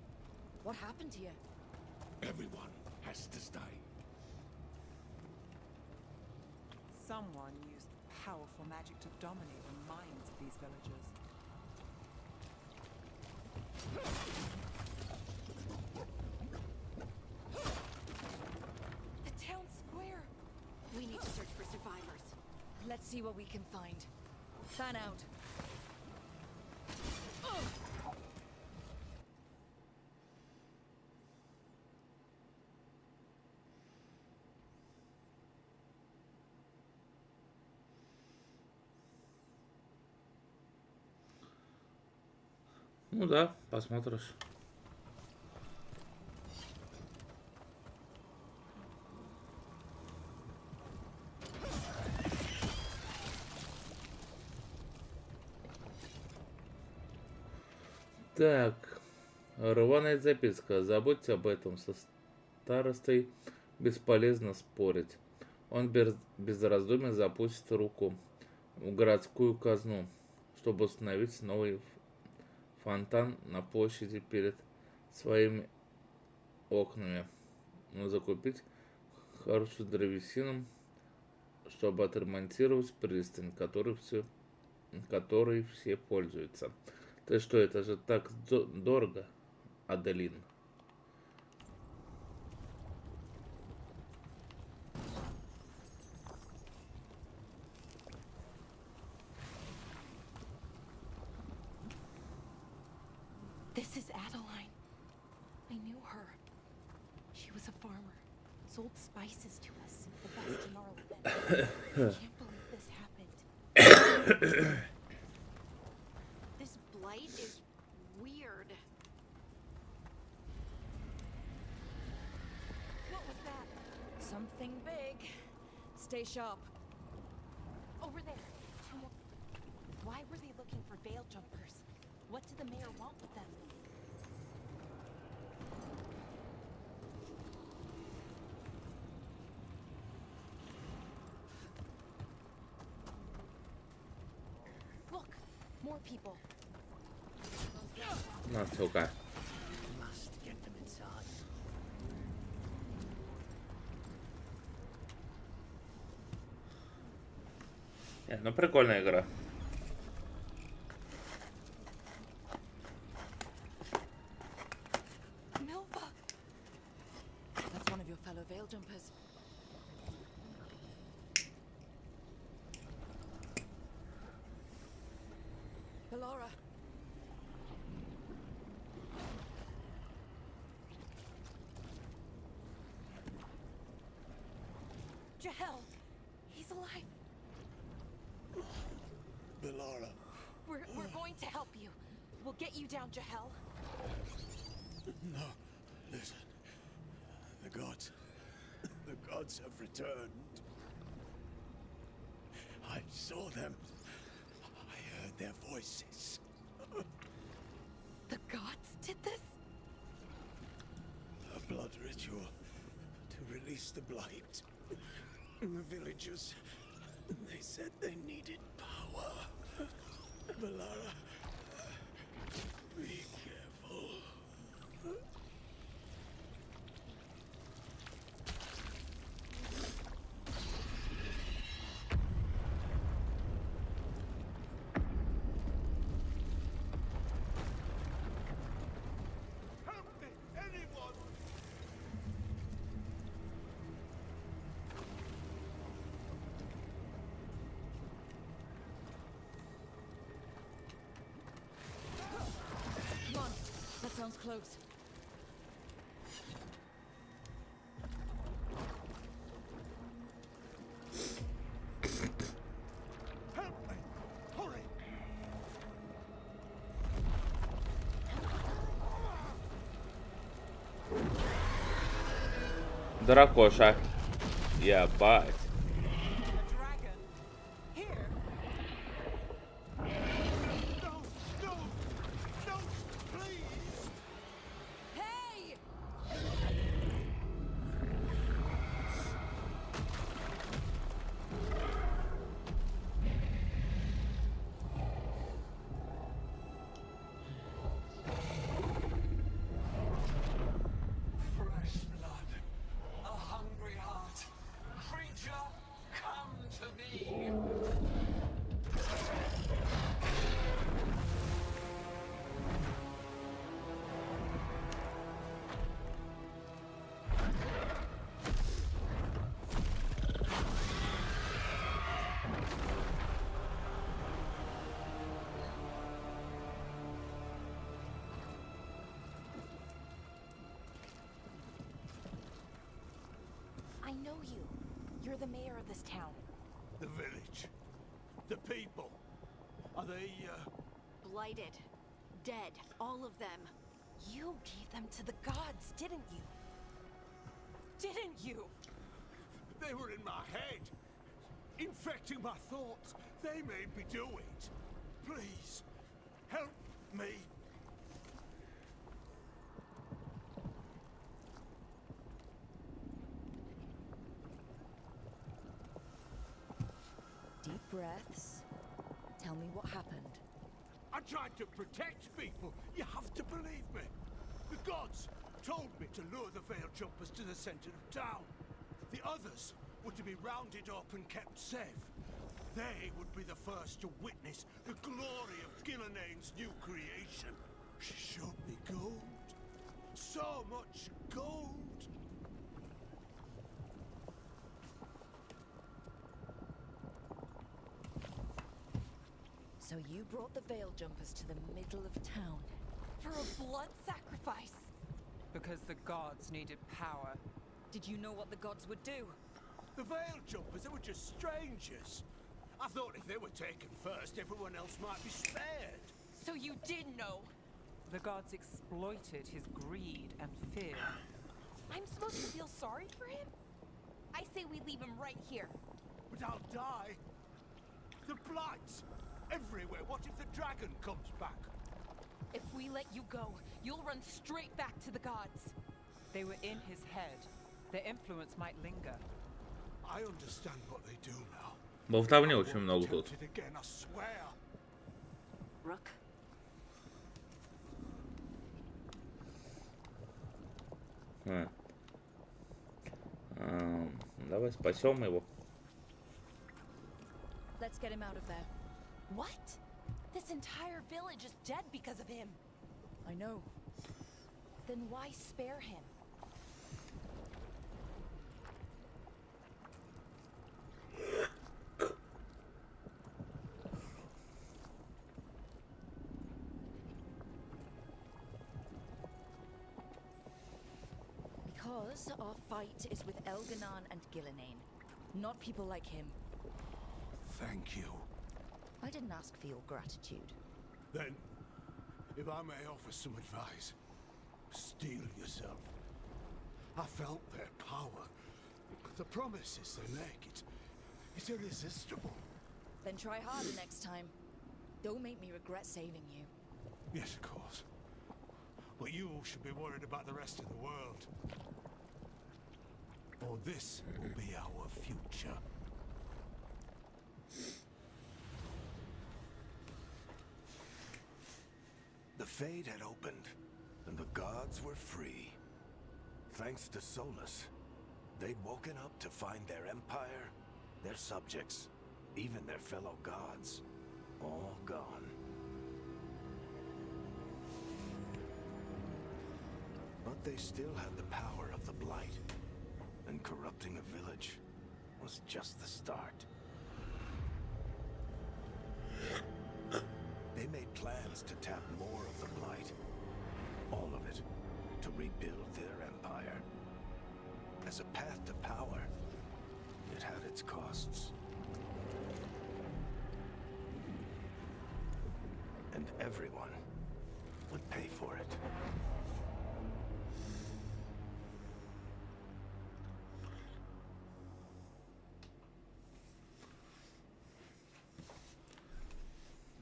What happened here? Everyone has to stay. Someone used powerful magic to dominate the minds of these villagers. The town square. We need to search for survivors. Let's see what we can find. Fan out. Ну да, посмотришь. Так, рваная записка. Забудьте об этом. Со старостой бесполезно спорить. Он без раздумий запустит руку в городскую казну, чтобы установить новый фонтан на площади перед своими окнами. Но закупить хорошую древесину, чтобы отремонтировать пристань, которой все пользуются. Ты что, это же так дорого, Аделин. This is Adeline. I knew her. She was a farmer. Sold spices to us. The best in our land. I can't believe this happened. This blight is weird. What was that? Something big. Stay sharp. Over there. Two more. Why were they looking for veil jumpers? What did the mayor want with them? Look, more people. На, сука. Must get them inside. Ну прикольная игра. Milva! That's one of your fellow veil jumpers. Ballora. Jahel! He's alive! Ballora. We're going to help you. We'll get you down, Jahel. No, listen. The gods have returned. I saw them. I heard their voices. The gods did this? A blood ritual to release the blight. The villagers, they said they needed power. Ballora, be careful. Help me, anyone! close. Help me! Hurry! Дракоша. Ебать. Dragon. Here. No! No! No! Please! Hey! Fresh blood, a hungry heart. Creature, come to me. I know you. You're the mayor of this town. The village. The people. Are they, Blighted. Dead. All of them. You gave them to the gods, didn't you? Didn't you? They were in my head. Infecting my thoughts. They made me do it. Please. Help me. Deep breaths. Tell me what happened. I tried to protect people. You have to believe me. The gods told me to lure the Veil Jumpers to the center of town. The others were to be rounded up and kept safe. They would be the first to witness the glory of Gillanane's new creation. She showed me gold. So much gold. So you brought the Veil Jumpers to the middle of town. For a blood sacrifice. Because the gods needed power. Did you know what the gods would do? The Veil Jumpers, they were just strangers. I thought if they were taken first, everyone else might be spared. So you did know. The gods exploited his greed and fear. I'm supposed to feel sorry for him? I say we leave him right here. But I'll die. The blight everywhere. What if the dragon comes back? If we let you go, you'll run straight back to the gods. They were in his head. Their influence might linger. I understand what they do now. Болтовни очень много тут. Tempted again, I swear. Rook. Давай спасем его. Let's get him out of there. What? This entire village is dead because of him. I know. Then why spare him? Because our fight is with Elganon and Gillinane, not people like him. Thank you. I didn't ask for your gratitude. Then, if I may offer some advice, steel yourself. I felt their power. The promises they make, it's irresistible. Then try harder next time. Don't make me regret saving you. Yes, of course. But you should be worried about the rest of the world. Or this will be our future. The Fade had opened, and the gods were free. Thanks to Solus, they'd woken up to find their empire, their subjects, even their fellow gods, all gone. But they still had the power of the Blight, and corrupting a village was just the start. They made plans to tap more of the Blight, all of it, to rebuild their empire. As a path to power, it had its costs. And everyone would pay for it.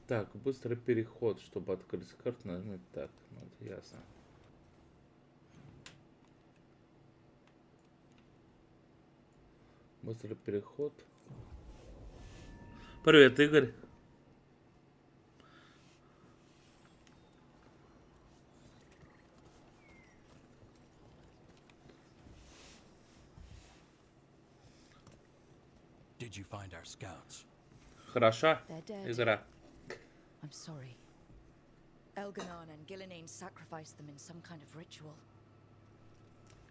Так, быстрый переход, чтобы открыть карту, нажмите так. Ну, это ясно. Быстрый переход. Привет, Игорь. Did you find our scouts? Хороша They're dead. игра. I'm sorry. Elganon and Gillenane sacrificed them in some kind of ritual.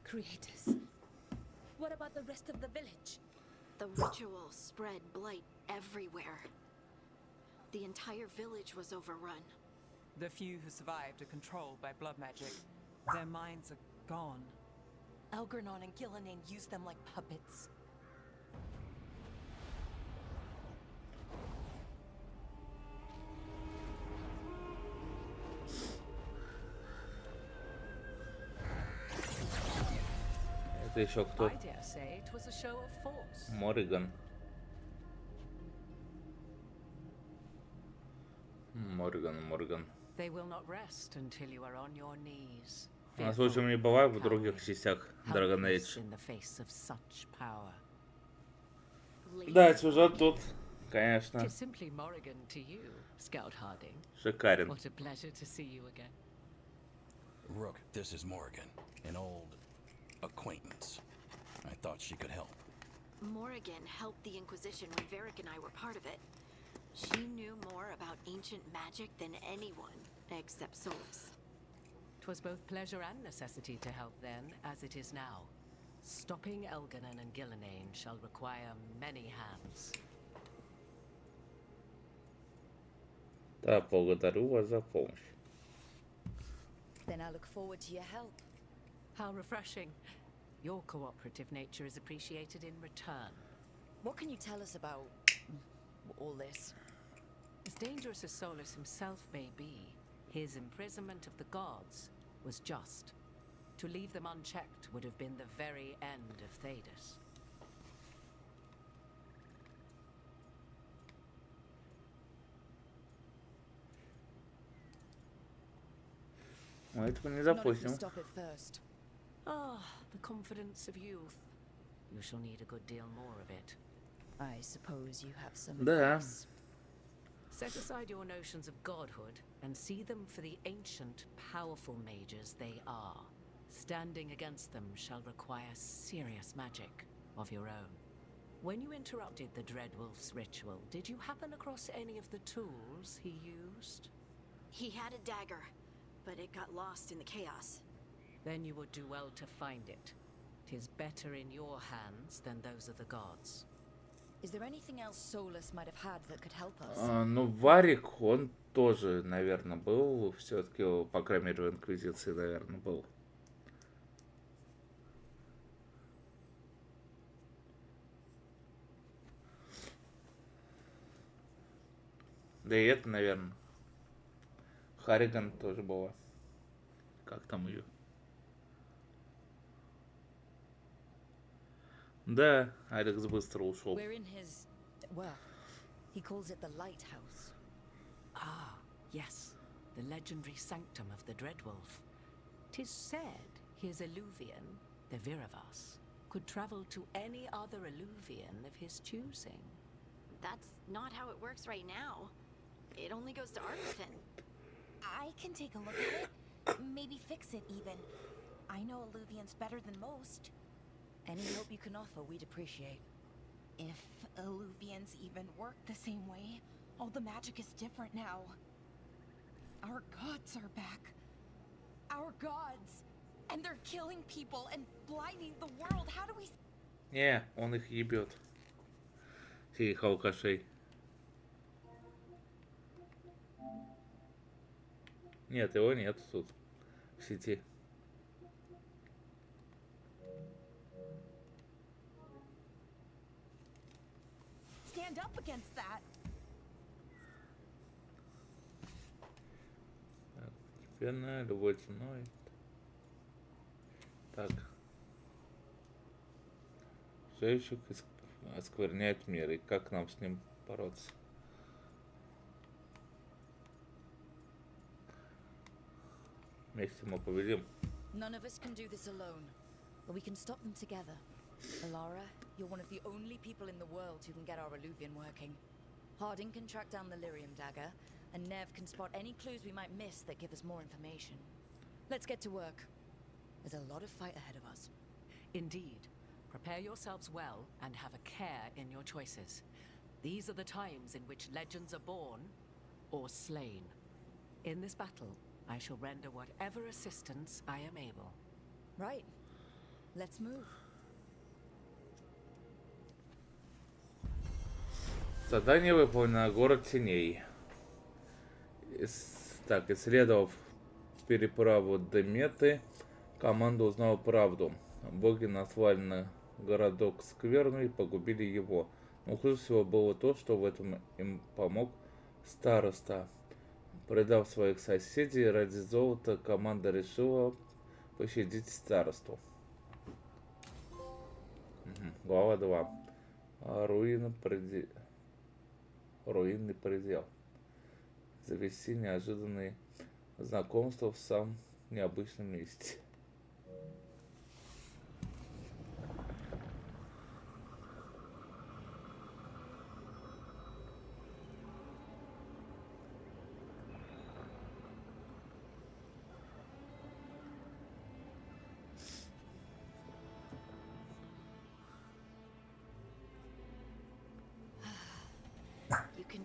Creators. What about the rest of the village? The ritual spread blight everywhere. The entire village was overrun. The few who survived are controlled by blood magic. Their minds are gone. Elganon and Gillenane used them like puppets. Это еще кто? I dare say it was a show of force. Мориган. Мориган. They will not rest until you are on your knees. У нас лучше не бывает в других частях Dragon Age. In the face of such power. Да, сюжет тут, конечно, It is simply Morrigan to you, Scout Harding. шикарен. What a pleasure to see you again. Rook, this is Morrigan, an old acquaintance. I thought she could help. Morrigan helped the Inquisition when Varric and I were part of it. She knew more about ancient magic than anyone, except Solus. 'Twas both pleasure and necessity to help then, as it is now. Stopping Elganon and Gillenane shall require many hands. Да, благодарю вас за помощь. Then I look forward to your help. How refreshing. Your cooperative nature is appreciated in return. What can you tell us about all this? As dangerous as Solus himself may be, his imprisonment of the gods was just. To leave them unchecked would have been the very end of Thedas. Мы этого не Not if you запустим. stop it first. Ah, the confidence of youth. You shall need a good deal more of it. I suppose you have some Да. advice. Set aside your notions of godhood and see them for the ancient, powerful mages they are. Standing against them shall require serious magic of your own. When you interrupted the Dreadwolf's ritual, did you happen across any of the tools he used? He had a dagger, but it got lost in the chaos. Then you would do well to find it. 'Tis better in your hands than those of the gods. Is there anything else Solus might have had that could help us? Ну, Варик, он тоже, наверное, был. Все-таки, по крайней мере, в Инквизиции, наверное, был. Да и это, наверное. Харриган тоже была. Как там ее? Да, Алекс быстро ушел. We're in his... well, he calls it the lighthouse. Ah, yes, the legendary sanctum of the Dreadwolf. 'Tis said his Illuvian, the Viravas, could travel to any other Illuvian of his choosing. That's not how it works right now. It only goes to Arlington. I can take a look at it. Maybe fix it even. I know Illuvians better than most. Any help you can offer, we'd appreciate. If Illuvians even work the same way, all the magic is different now. Our gods are back. Our gods. And they're killing people and blinding the world. How do we... Не, он их ебет. Этих алкашей. Нет, его нет тут. сети. Stand up against that. Постепенно, любой ценой. Так. Жечек оскверняет мир. И как нам с ним бороться? Вместе мы победим. None of us can do this alone, but we can stop them together. Alara, you're one of the only people in the world who can get our Illuvian working. Harding can track down the Lyrium dagger, and Nev can spot any clues we might miss that give us more information. Let's get to work. There's a lot of fight ahead of us. Indeed. Prepare yourselves well and have a care in your choices. These are the times in which legends are born or slain. In this battle, I shall render whatever assistance I am able. Right. Let's move. Задание выполнено. Город теней. Так, исследовав переправу Деметы, команда узнала правду. Боги назвали городок скверный и погубили его. Но хуже всего было то, что в этом им помог староста. Предав своих соседей ради золота, команда решила пощадить старосту. Глава 2. Руинный предел. Завести неожиданные знакомства в самом необычном месте.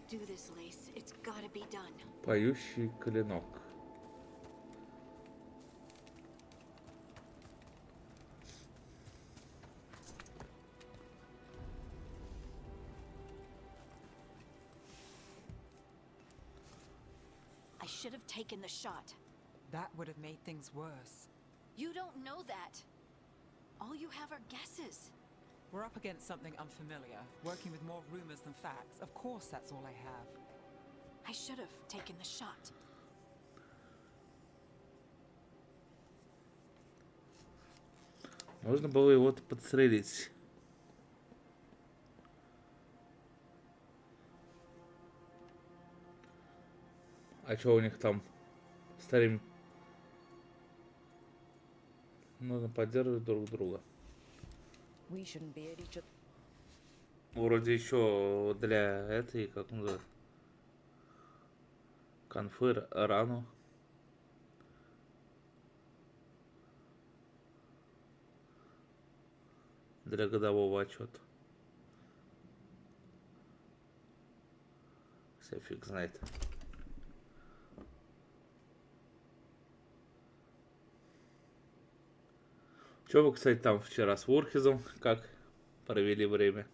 Do this, Lace. It's gotta be done. Поющий клинок. I should have taken the shot. That would have made things worse. You don't know that. All you have are guesses. We're up against something unfamiliar, working with more rumors than facts. Of course, that's all I have. I should have taken the shot. Можно было его подстрелить. А что у них там? Стрим. Нужно поддерживать друг друга. Вроде еще для этой, как называется, конфы рану. Для годового отчета. Все фиг знает. Че вы, кстати, там вчера с Ворхизом как провели время?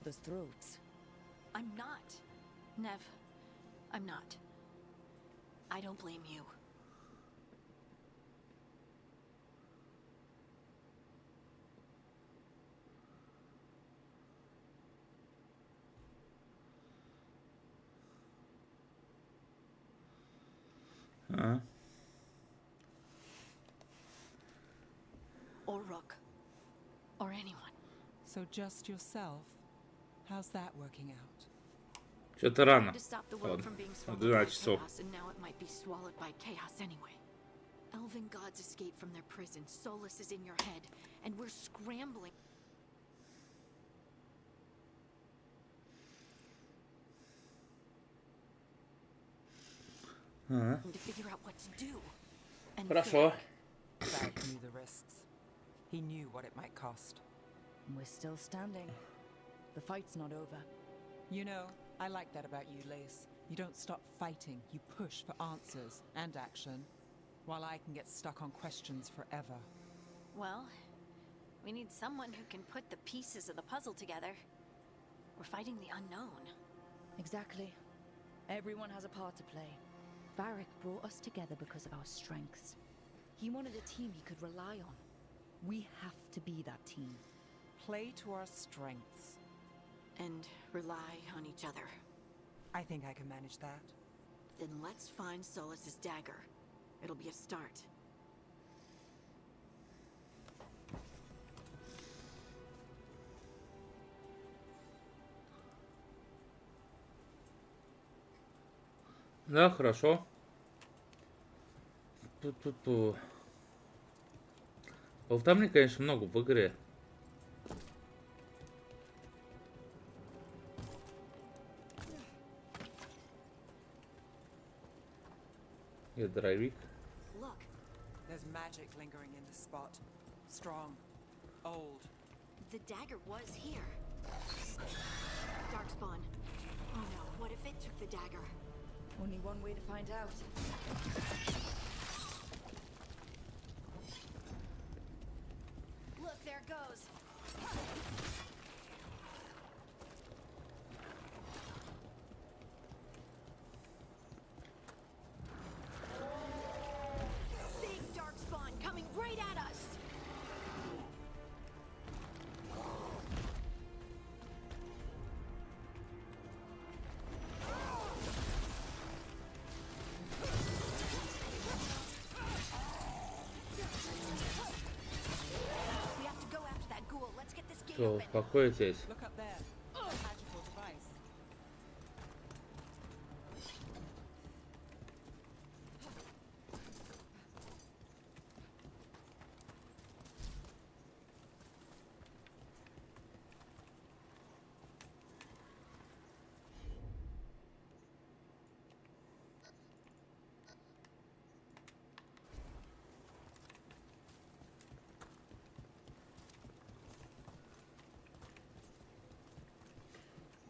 Those throats. I'm not. Nev, I'm not. I don't blame you. Or Rook. Or anyone. So just yourself? How's that working out? Что-то рано. To stop the world from being swallowed 12 by часов. chaos, and now it might be swallowed by chaos anyway. Elven gods escaped from their prison. Solace is in your head, and we're scrambling to figure out what to do. And Хорошо. Frank knew the risks. He knew what it might cost. We're still standing. The fight's not over. You know, I like that about you, Lace. You don't stop fighting. You push for answers and action, while I can get stuck on questions forever. Well, we need someone who can put the pieces of the puzzle together. We're fighting the unknown. Exactly. Everyone has a part to play. Varric brought us together because of our strengths. He wanted a team he could rely on. We have to be that team. Play to our strengths. And rely on each other. I think I can manage that. Then let's find Solus's dagger. It'll be a start. Да, хорошо. Ту-ту-ту. Болтовни, конечно, много в игре. И дровик. Look, There's magic lingering in this spot. Strong. Old. the dagger was here. Darkspawn. Oh no, what if it took the dagger? Only one way to find out. Look, there it goes. Big darkspawn coming right at us. We have to go after that ghoul. Let's get this gate Все, open. успокойтесь. Look up there. A magical device.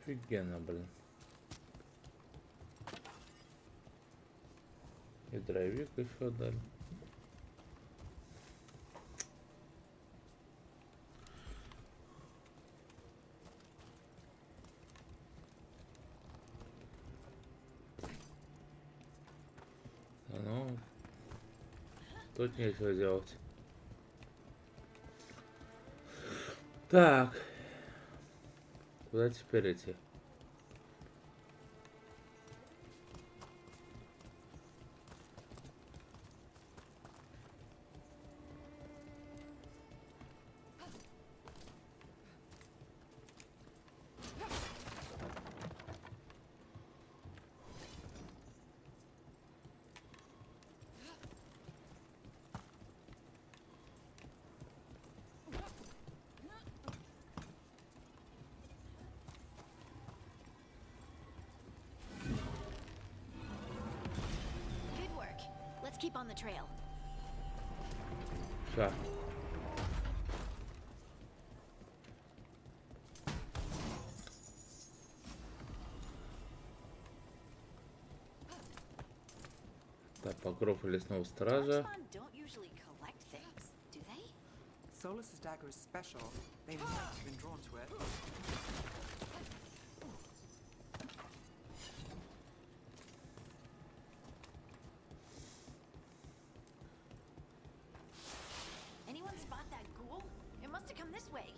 Офигенно, блин. И дровик еще дали. Ну, тут нечего делать. Так. Куда теперь идти? Good work. Let's keep on the trail. Все. Так, покров лесного стража. Darkspawn don't usually collect things, do they? Solus's dagger is special. They might have been drawn to it. Anyone spot that ghoul? It must have come this way.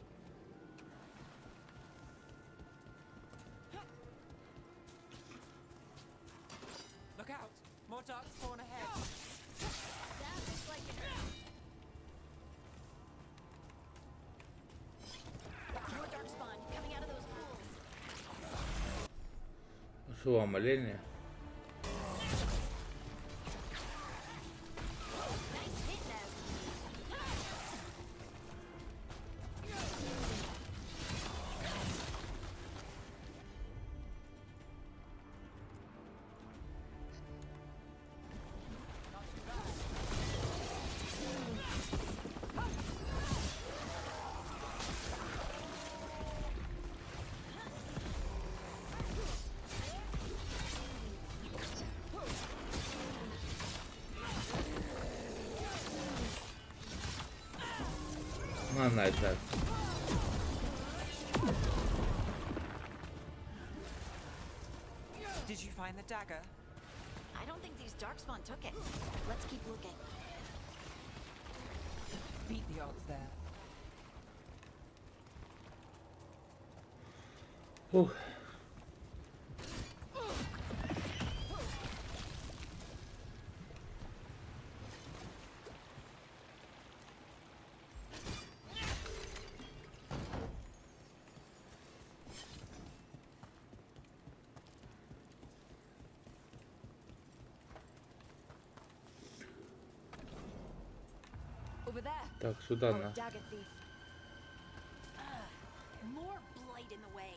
Look out! More darkspawn ahead. That looks like it. More darkspawn coming out of those pools. Что вам, олени? Nice hit, Nev. А, нафиг. Did you find the dagger? I don't think these darkspawn took it. Let's keep looking. Beat the odds there. Ух. Over there. Так, сюда Our на. dagger thief. More blight in the way.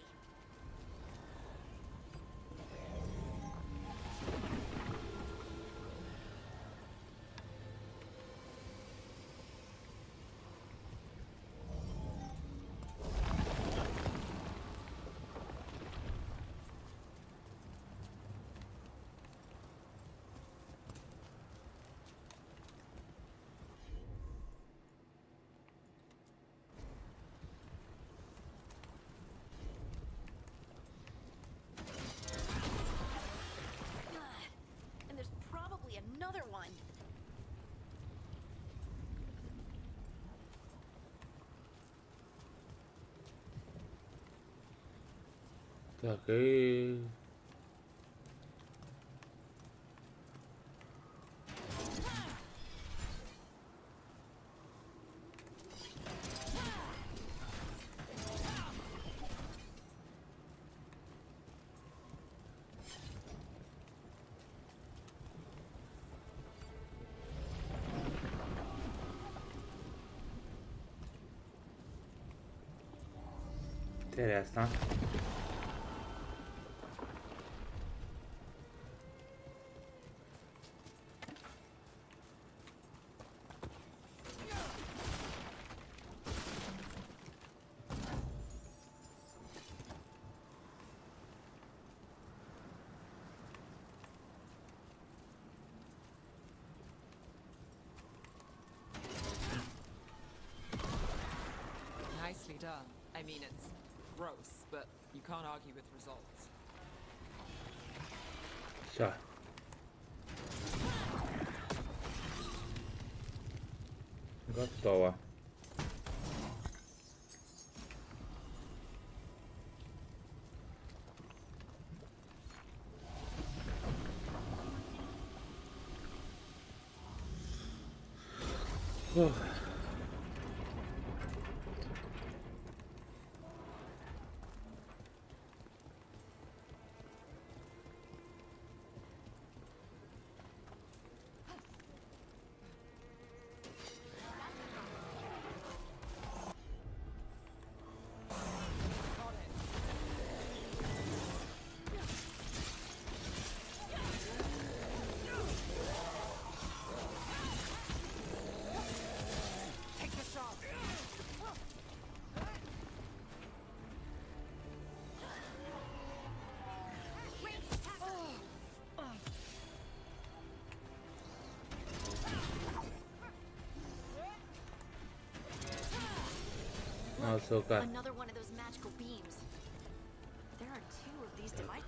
And there's probably another one. Так, и... Интересно. Nicely done. I mean, it's gross, but you can't argue with results. Все. Готово. Ох. Сука. Another one of those magical beams. There are two of these devices.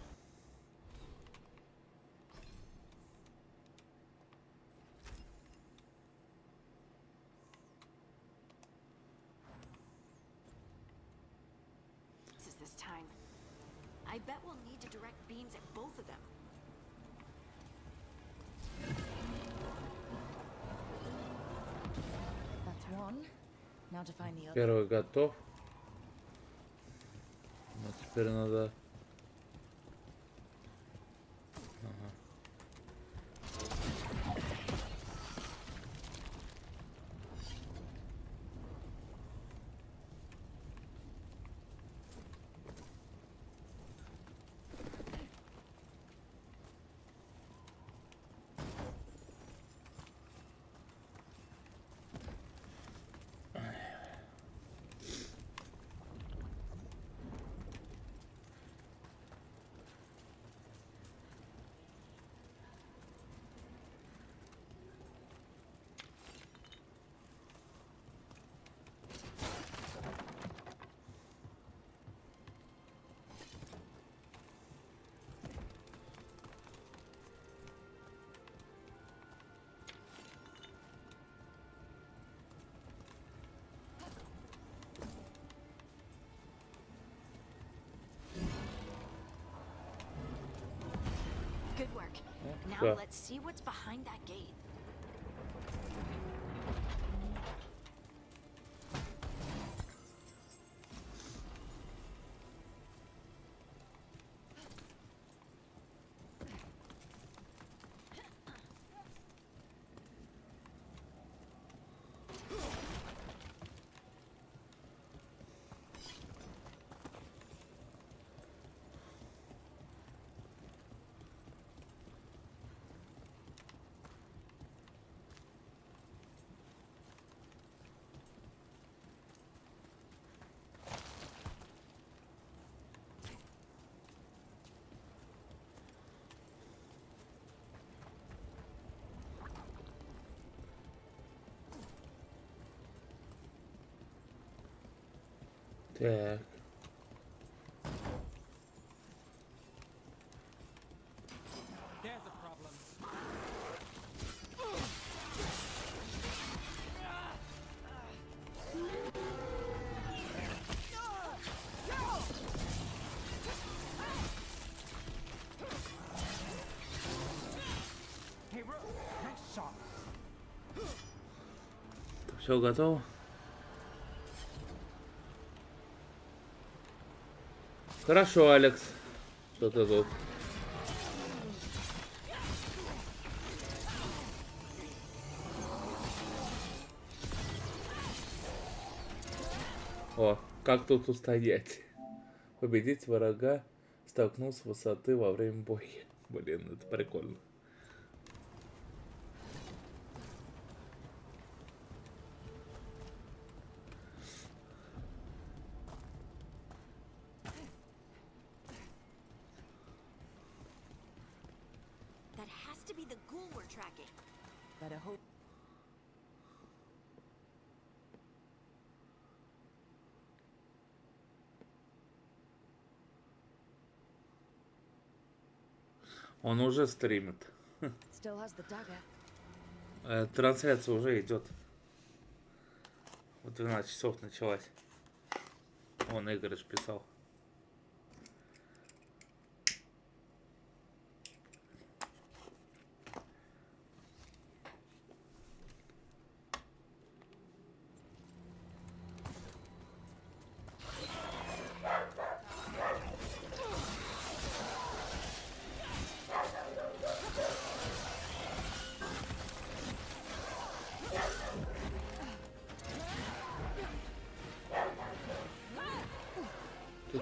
This time. I bet we'll need to direct beams at both of them. That's one. Now to find the other. Первый готов. Но теперь надо... Ага. Now Yeah. let's see what's behind that gate. Так. There's a problem. Hey, Rook, nice shot. Все готово? Хорошо, Алекс. Что ты тут? О, как тут устоять? Победить врага, столкнуться с высоты во время боя. Блин, это прикольно. That has to be the ghoul we're tracking. Better hope. Он уже стримит. Still has the dagger. Трансляция уже идет. В 12 часов началась. Он Игорь писал.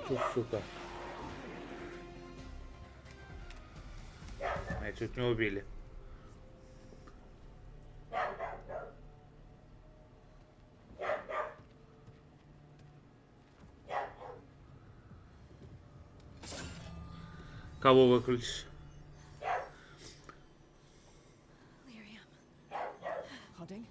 Ты, сука. Меня чуть не убили. Кого выключишь? Hunting?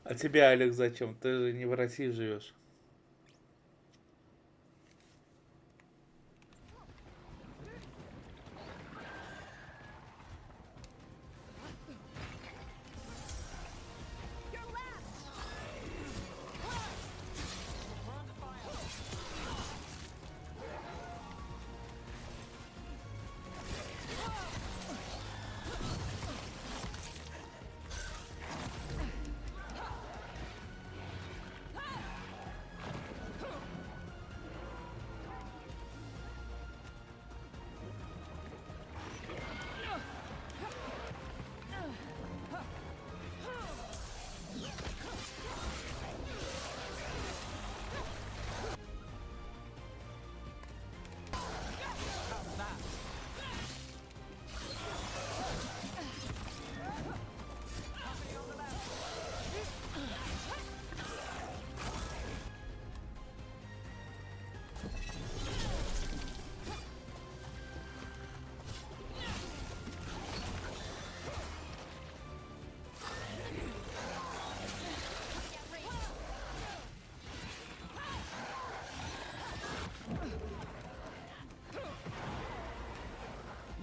А тебе, Алекс, зачем? Ты же не в России живешь.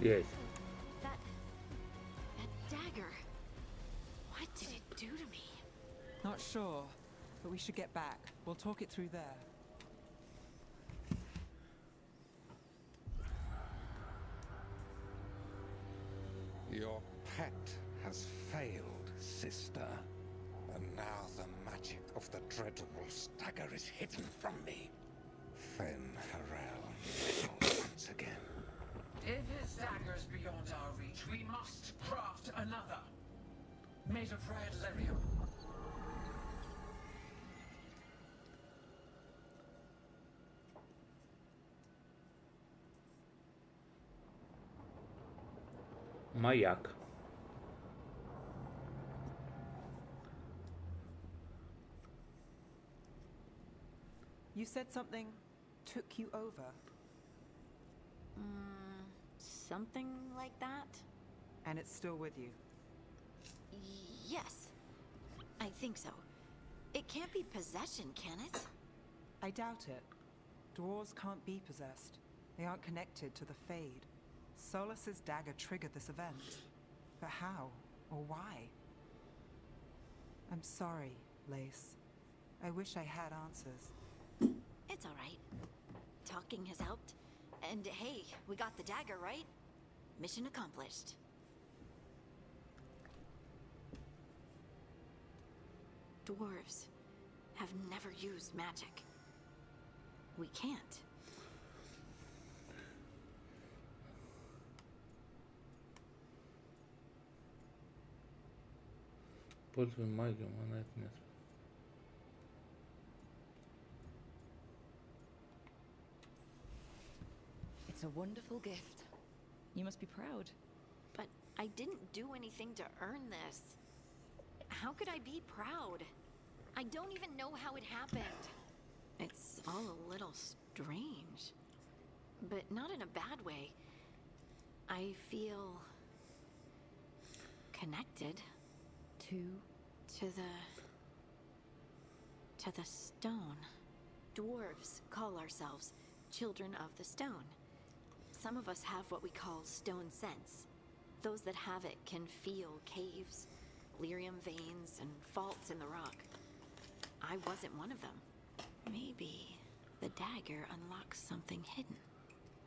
Есть. That dagger. What did it do to me? Not sure, but we should get back. We'll talk it through there. Your pet has failed, sister. And now the magic of the dreadful stagger is hidden from me. Fen Harel once again. If his dagger's beyond our reach, we must craft another. Made of red lyrium. Маяк. You said something took you over. Something like that? And it's still with you. Yes. I think so. It can't be possession, can it? I doubt it. Dwarves can't be possessed. They aren't connected to the Fade. Solus's dagger triggered this event. But how? Or why? I'm sorry, Lace. I wish I had answers. It's all right. Talking has helped. And hey, we got the dagger, right? Mission accomplished. Dwarves have never used magic. We can't. Пользуй магию, монет нет. It's a wonderful gift. You must be proud. But I didn't do anything to earn this. How could I be proud? I don't even know how it happened. It's all a little strange. But not in a bad way. I feel connected to the stone. Dwarves call ourselves children of the stone. Some of us have what we call stone sense. Those that have it can feel caves, lyrium veins, and faults in the rock. I wasn't one of them. Maybe the dagger unlocks something hidden.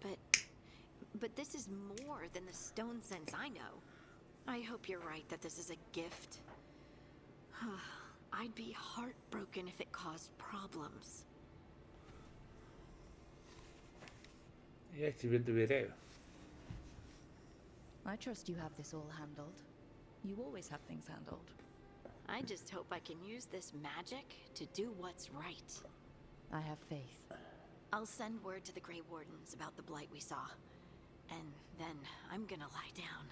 But this is more than the stone sense I know. I hope you're right that this is a gift. I'd be heartbroken if it caused problems. Я тебе доверяю. I trust you have this all handled. You always have things handled. I just hope I can use this magic to do what's right. I have faith. I'll send word to the Grey Wardens about the blight we saw. And then I'm gonna lie down.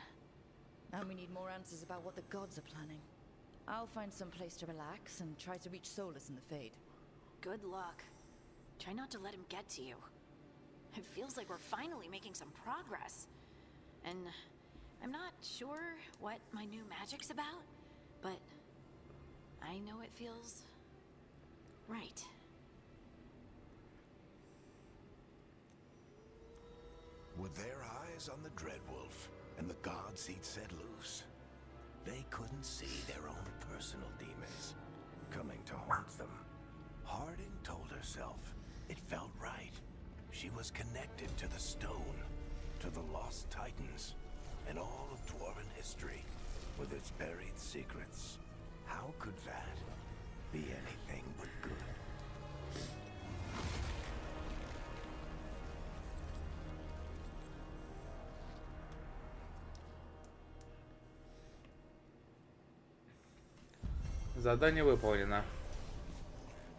And we need more answers about what the gods are planning. I'll find some place to relax and try to reach Solus in the Fade. Good luck. Try not to let him get to you. It feels like we're finally making some progress. And I'm not sure what my new magic's about, but I I know it feels right. With their eyes on the Dreadwolf and the gods he'd set loose, they couldn't see their own personal demons coming to haunt them. Harding told herself it felt right. She was connected to the stone, to the lost titans, and all of dwarven history with its buried secrets. How could that be anything but good? Задание выполнено.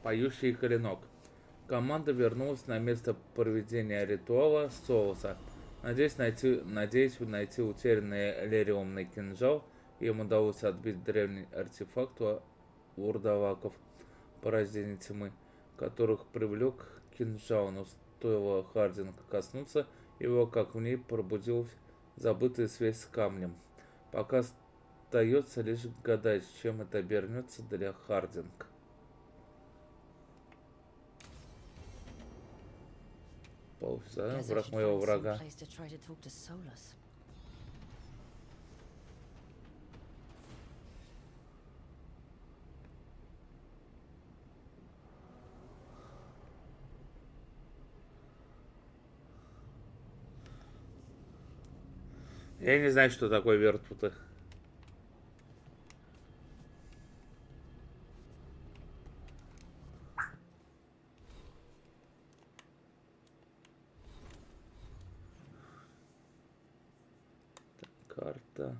Поющий клинок. Команда вернулась на место проведения ритуала Солоса. Надеюсь найти утерянный лириумный кинжал. Им удалось отбить древний артефакт у вурдалаков, порождение тьмы, которых привлек кинжал, но стоило Хардинга коснуться его, как в ней пробудилась забытая связь с камнем. Пока остается лишь гадать, чем это обернется для Хардинга. Полчаса, враг моего врага. Я не знаю, что такое вертпуты. Карта.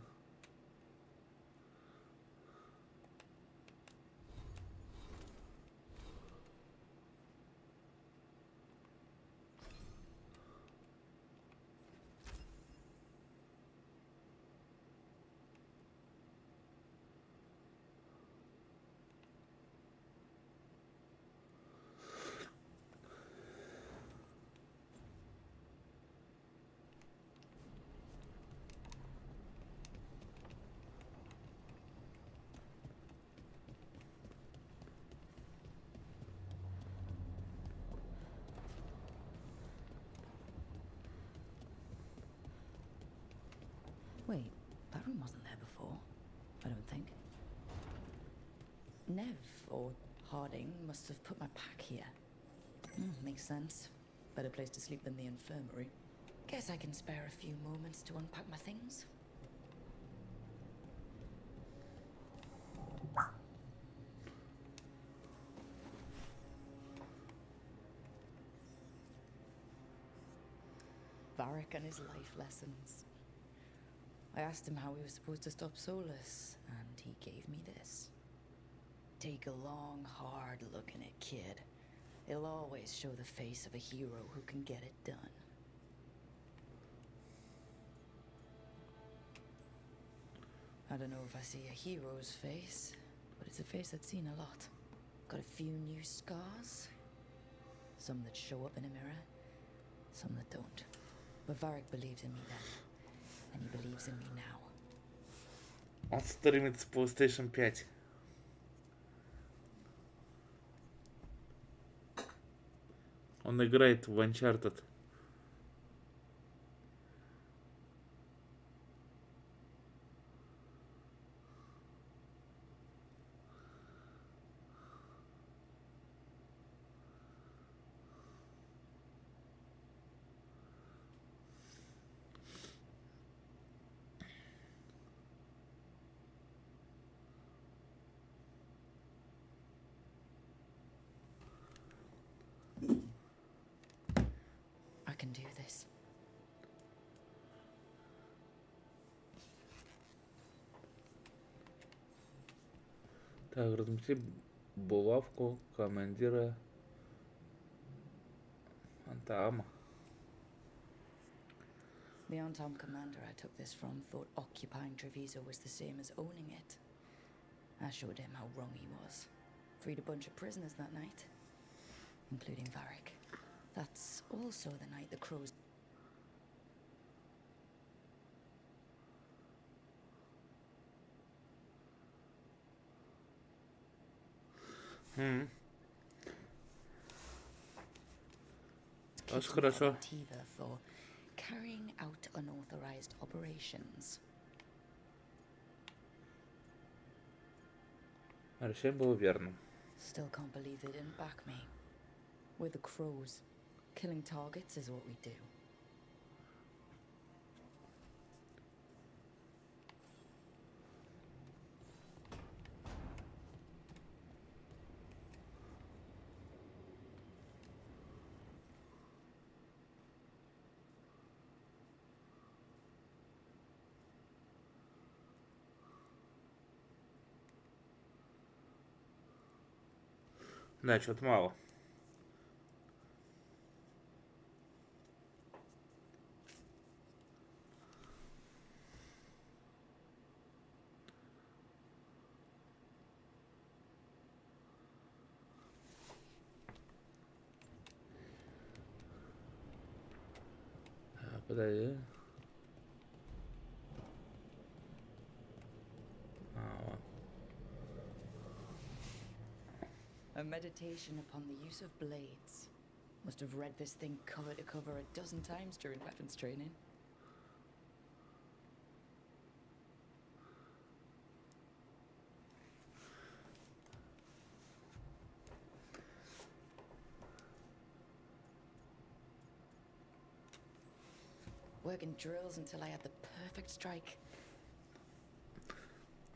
Wait, that room wasn't there before, I don't think. Nev, or Harding, must have put my pack here. Makes sense. Better place to sleep than the infirmary. Guess I can spare a few moments to unpack my things. Varric and his life lessons. I asked him how he was supposed to stop Solus, and he gave me this. Take a long, hard look in it, kid. It'll always show the face of a hero who can get it done. I don't know if I see a hero's face, but it's a face I've seen a lot. Got a few new scars. Some that show up in a mirror, some that don't. But Varric believed in me then. And he believes in me now. Он стримит с PlayStation 5. Он играет в Uncharted. I can do this. Так, размести булавку командира Антаама. The Antam commander I took this from thought occupying Treviso was the same as owning it. I showed him how wrong he was. Freed a bunch of prisoners that night, including Varric. That's also the night the crows... Очень хорошо. For carrying out unauthorized operations. Решение было верным. Still can't believe they didn't back me. We're the crows. Killing targets is what we do. Да, что-то мало. Подожди. A meditation upon the use of blades. Must have read this thing cover to cover a dozen times during weapons training. Working drills until I had the perfect strike.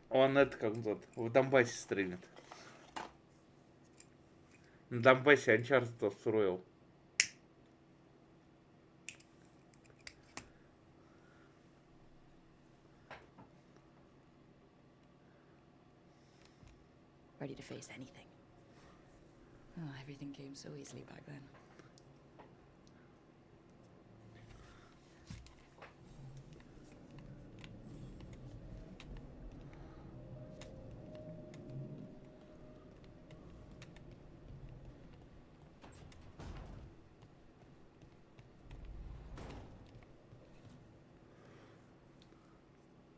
Он это как тот в Донбассе стримит. На Донбассе Uncharted устроил. Ready to face anything. Oh, everything came so easily back then.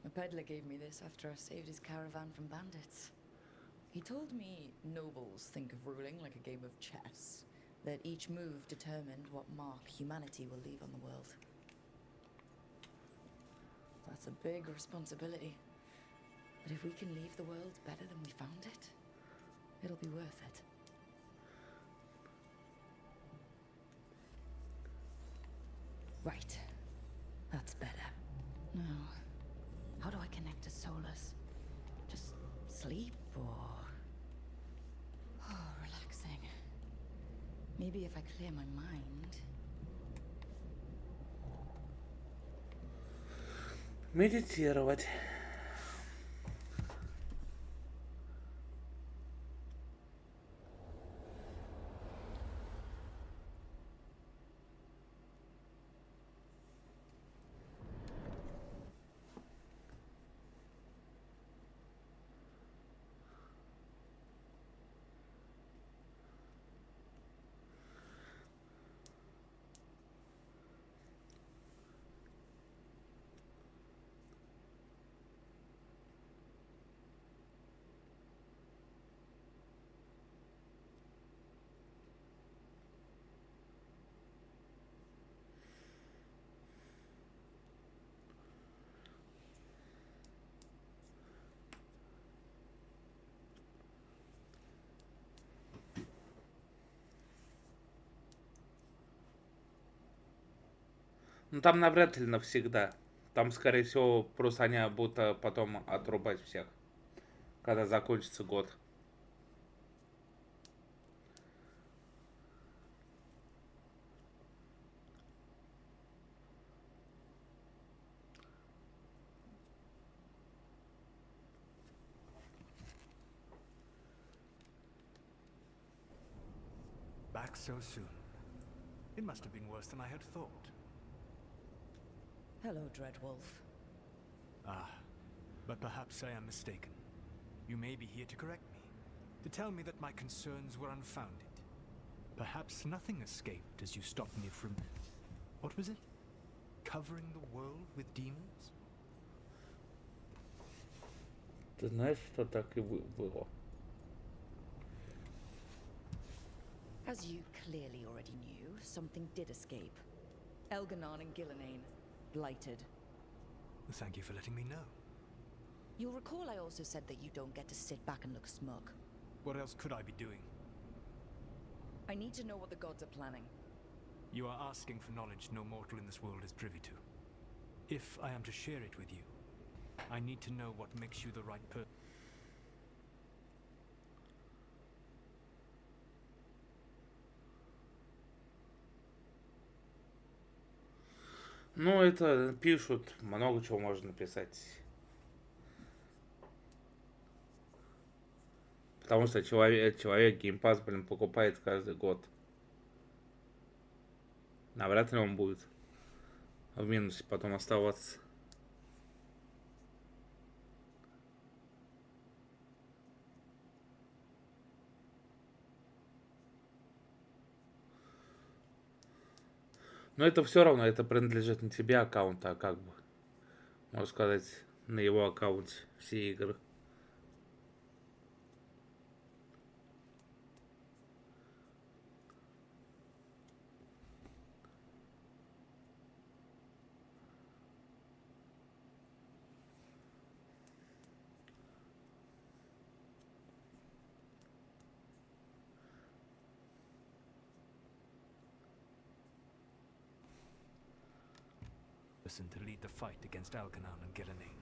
A peddler gave me this after I saved his caravan from bandits. He told me nobles think of ruling like a game of chess, that each move determined what mark humanity will leave on the world. That's a big responsibility. But if we can leave the world better than we found it, it'll be worth it. Right. That's better. Now, how do I connect to Solus? Just sleep or... Oh, relaxing. Maybe if I clear my mind... Медитировать. Ну там навряд ли навсегда. Там, скорее всего, просто они будут потом отрубать всех, когда закончится год. Back so soon. It must have been worse than I had thought. Hello, Dreadwolf. Ah, but perhaps I am mistaken. You may be here to correct me, to tell me that my concerns were unfounded. Perhaps nothing escaped as you stopped me from... What was it? Covering the world with demons? Ты знаешь, что так и было? As you clearly already knew, something did escape. Elganon and Gillenane, blighted. Thank you for letting me know. You'll recall I also said that you don't get to sit back and look smug. What else could I be doing? I need to know what the gods are planning. You are asking for knowledge no mortal in this world is privy to. If I am to share it with you, I need to know what makes you the right person. Ну, это пишут, много чего можно написать. Потому что человек геймпас, блин, покупает каждый год. Навряд ли он будет в минусе потом оставаться. Но это все равно, это принадлежит не тебе аккаунт, а как бы, можно сказать, на его аккаунте все игры. To lead the fight against Elganon and Gillenane.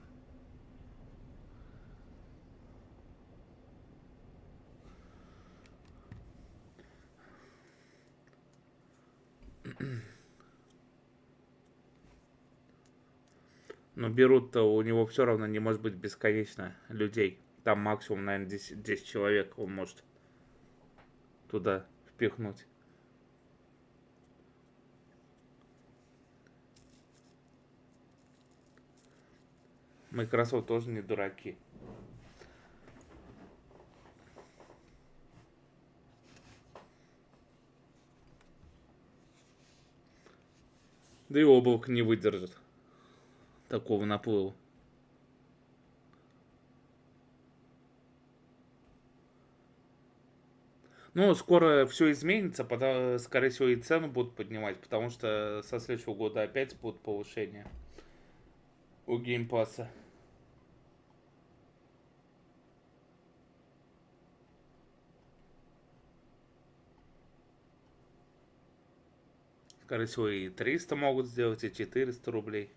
Но берут-то у него все равно не может быть бесконечно людей. Там максимум, наверное, 10 человек он может туда впихнуть. Microsoft тоже не дураки. Да и облако не выдержит такого наплыва. Ну, скоро все изменится, скорее всего, и цену будут поднимать, потому что со следующего года опять будут повышения у геймпасса. Скорее всего, и 300 могут сделать, и 400 рублей.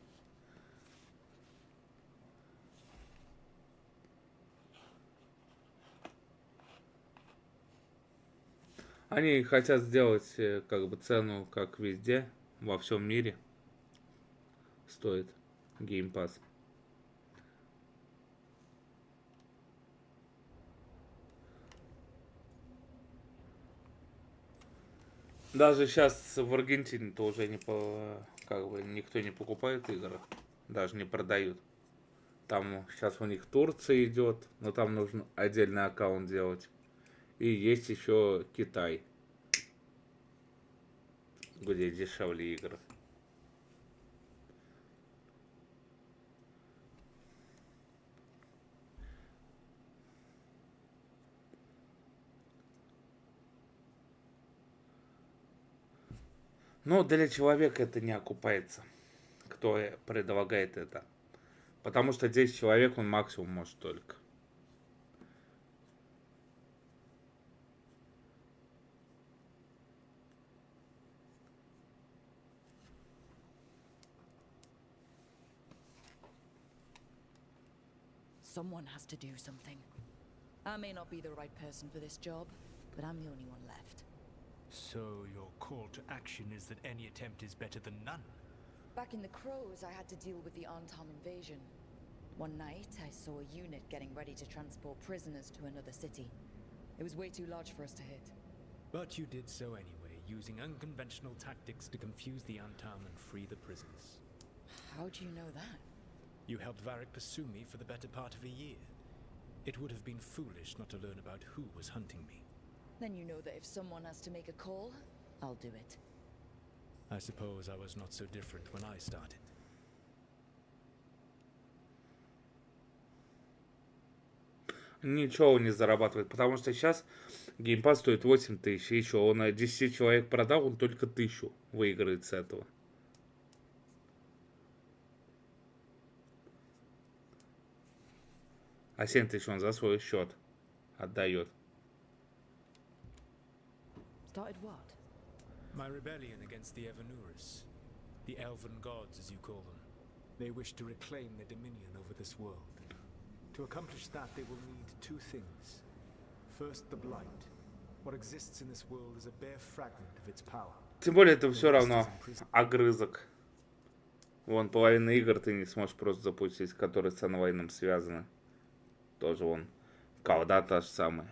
Они хотят сделать как бы цену, как везде, во всем мире стоит Game Pass. Даже сейчас в Аргентине-то уже как бы никто не покупает игры, даже не продают. Там сейчас у них Турция идет, но там нужно отдельный аккаунт делать. И есть еще Китай, где дешевле игры. Но для человека это не окупается, кто предлагает это. Потому что 10 человек он максимум может только. Someone has to do something. I may not be the right person for this job, but I'm the only one left. So your call to action is that any attempt is better than none? Back in the Crows, I had to deal with the Antam invasion. One night, I saw a unit getting ready to transport prisoners to another city. It was way too large for us to hit. But you did so anyway, using unconventional tactics to confuse the Antam and free the prisoners. How do you know that? You helped Varric pursue me for the better part of a year. It would have been foolish not to learn about who was hunting me. Then you know that if someone has to make a call, I'll do it. I suppose I was not so different when I started. ничего не зарабатывает, потому что сейчас геймпад стоит 8000, и еще он 10 человек продал, он только 1000 выиграет с этого. А 7000 он за свой счет отдает. Started what? My rebellion against the Evanuris, the elven gods as you call them. They wish to reclaim their dominion over this world. To accomplish that, they will need two things. First, the blight. What exists in this world is a bare fragment of its power. Тем более это все равно огрызок. Вон половина игр ты не сможешь просто запустить, которые с онлайном связаны. Тоже вон колда та же самая.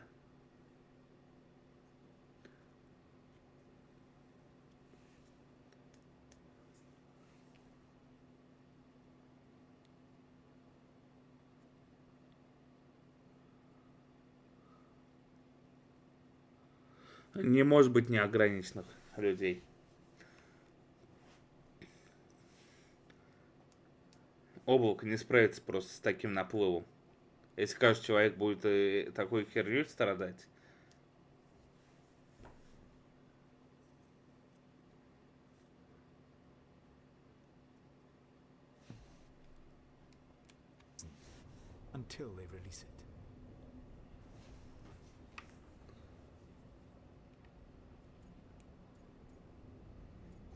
Не может быть неограниченных людей. Облако не справится просто с таким наплывом. Если каждый человек будет такой херней страдать. Until they release it.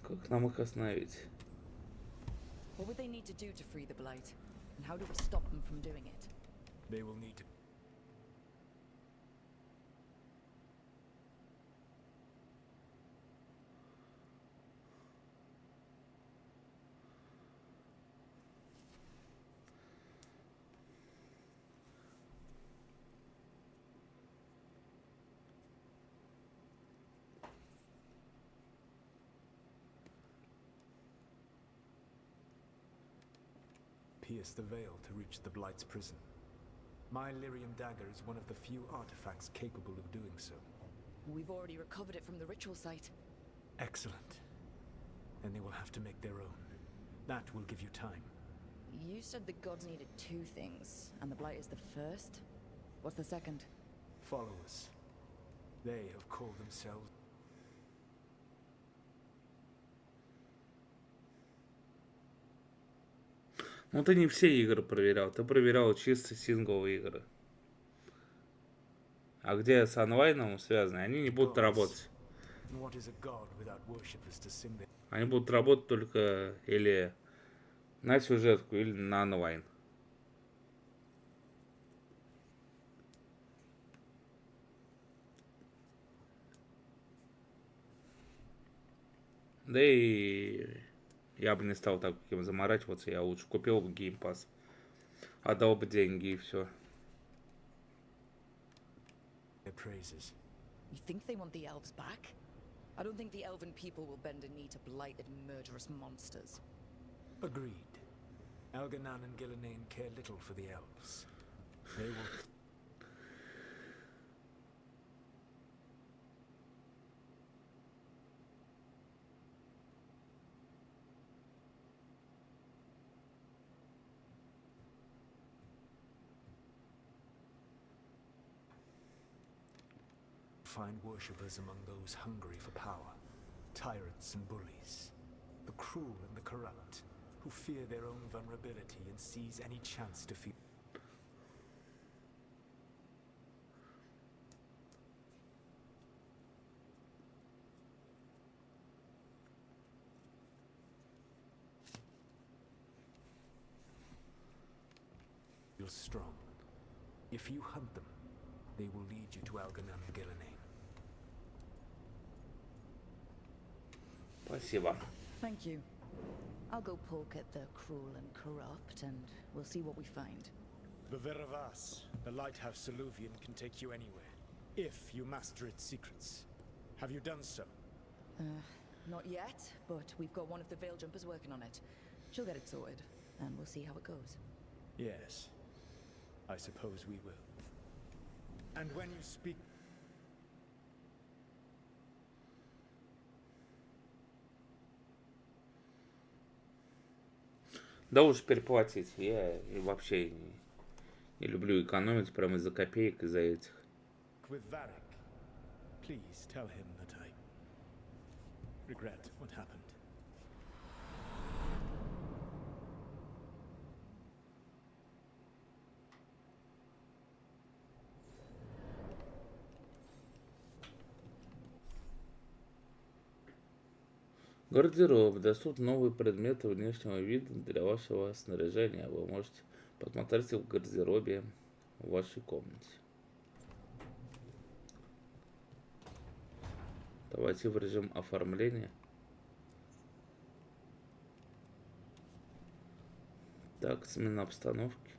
Как нам их остановить? What would they need to do to free the blight? And how do we stop them from doing it? They will need to... pierce the veil to reach the Blight's prison. My lyrium dagger is one of the few artifacts capable of doing so. We've already recovered it from the ritual site. Excellent. Then they will have to make their own. That will give you time. You said the gods needed two things, and the blight is the first? What's the second? Followers. They have called themselves... Ну ты не все игры проверял, ты проверял чисто сингловые игры. А где с онлайном связаны, они не будут работать. Они будут работать только или на сюжетку, или на онлайн. Да и я бы не стал таким заморачиваться, я лучше купил бы геймпас, отдал бы деньги и все. You think they want the elves back? I don't think the elven people will bend a knee to blighted, murderous monsters. Agreed. Elganan and Gillenane care little for the elves. They will... find worshippers among those hungry for power, tyrants and bullies, the cruel and the corrupt, who fear their own vulnerability and seize any chance to feel. Feel strong. If you hunt them, they will lead you to Elganan and Gillenane. Спасибо. Thank you. I'll go poke at the cruel and corrupt, and we'll see what we find. Beveravas, the lighthouse Soluvian can take you anywhere, if you master its secrets. Have you done so? Not yet, but we've got one of the veil jumpers working on it. She'll get it sorted, and we'll see how it goes. Yes, I suppose we will. And when you speak... Да уж переплатить, я вообще И люблю экономить прямо из-за копеек, из-за этих. With Varric, please tell him that I regret what happened. Гардероб. Доступны новые предметы внешнего вида для вашего снаряжения. Вы можете посмотреть их в гардеробе в вашей комнате. Давайте в режим оформления. Так, смена обстановки.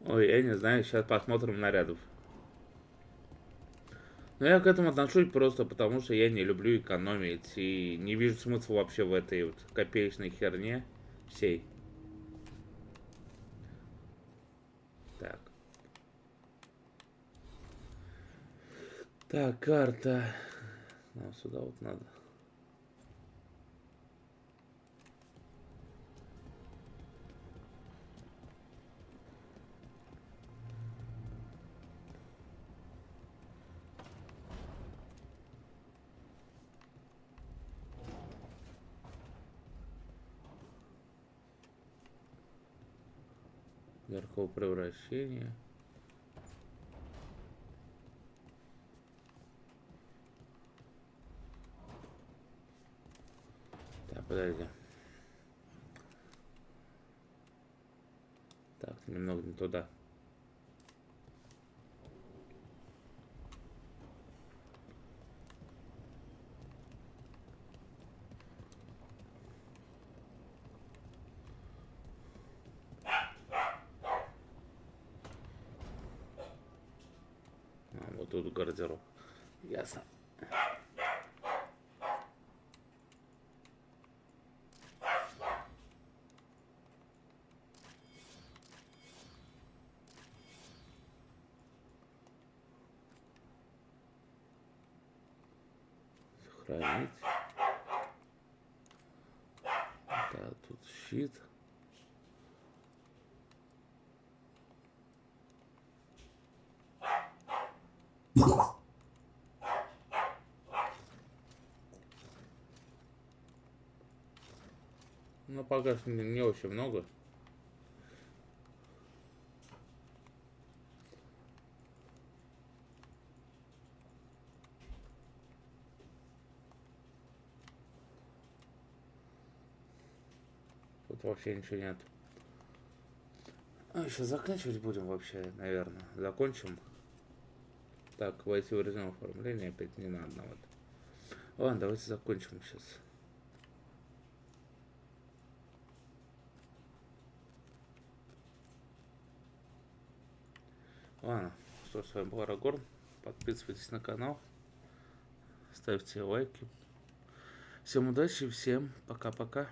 Ой, я не знаю, сейчас посмотрим нарядов. Но я к этому отношусь просто потому, что я не люблю экономить и не вижу смысла вообще в этой вот копеечной херне всей. Так. Так, карта. Нам сюда вот надо. Яркого превращения. Так, подожди. Так, немного не туда. Вот тут гардероб. Ясно. Сохранить. Да, тут щит. Ну, пока что не очень много. Тут вообще ничего нет. А, еще заканчивать будем вообще, наверное. Закончим. Так, войти в режим оформления опять не надо. Вот. Ладно, давайте закончим сейчас. Ладно, что ж, с вами был Арагорн. Подписывайтесь на канал. Ставьте лайки. Всем удачи, всем пока-пока.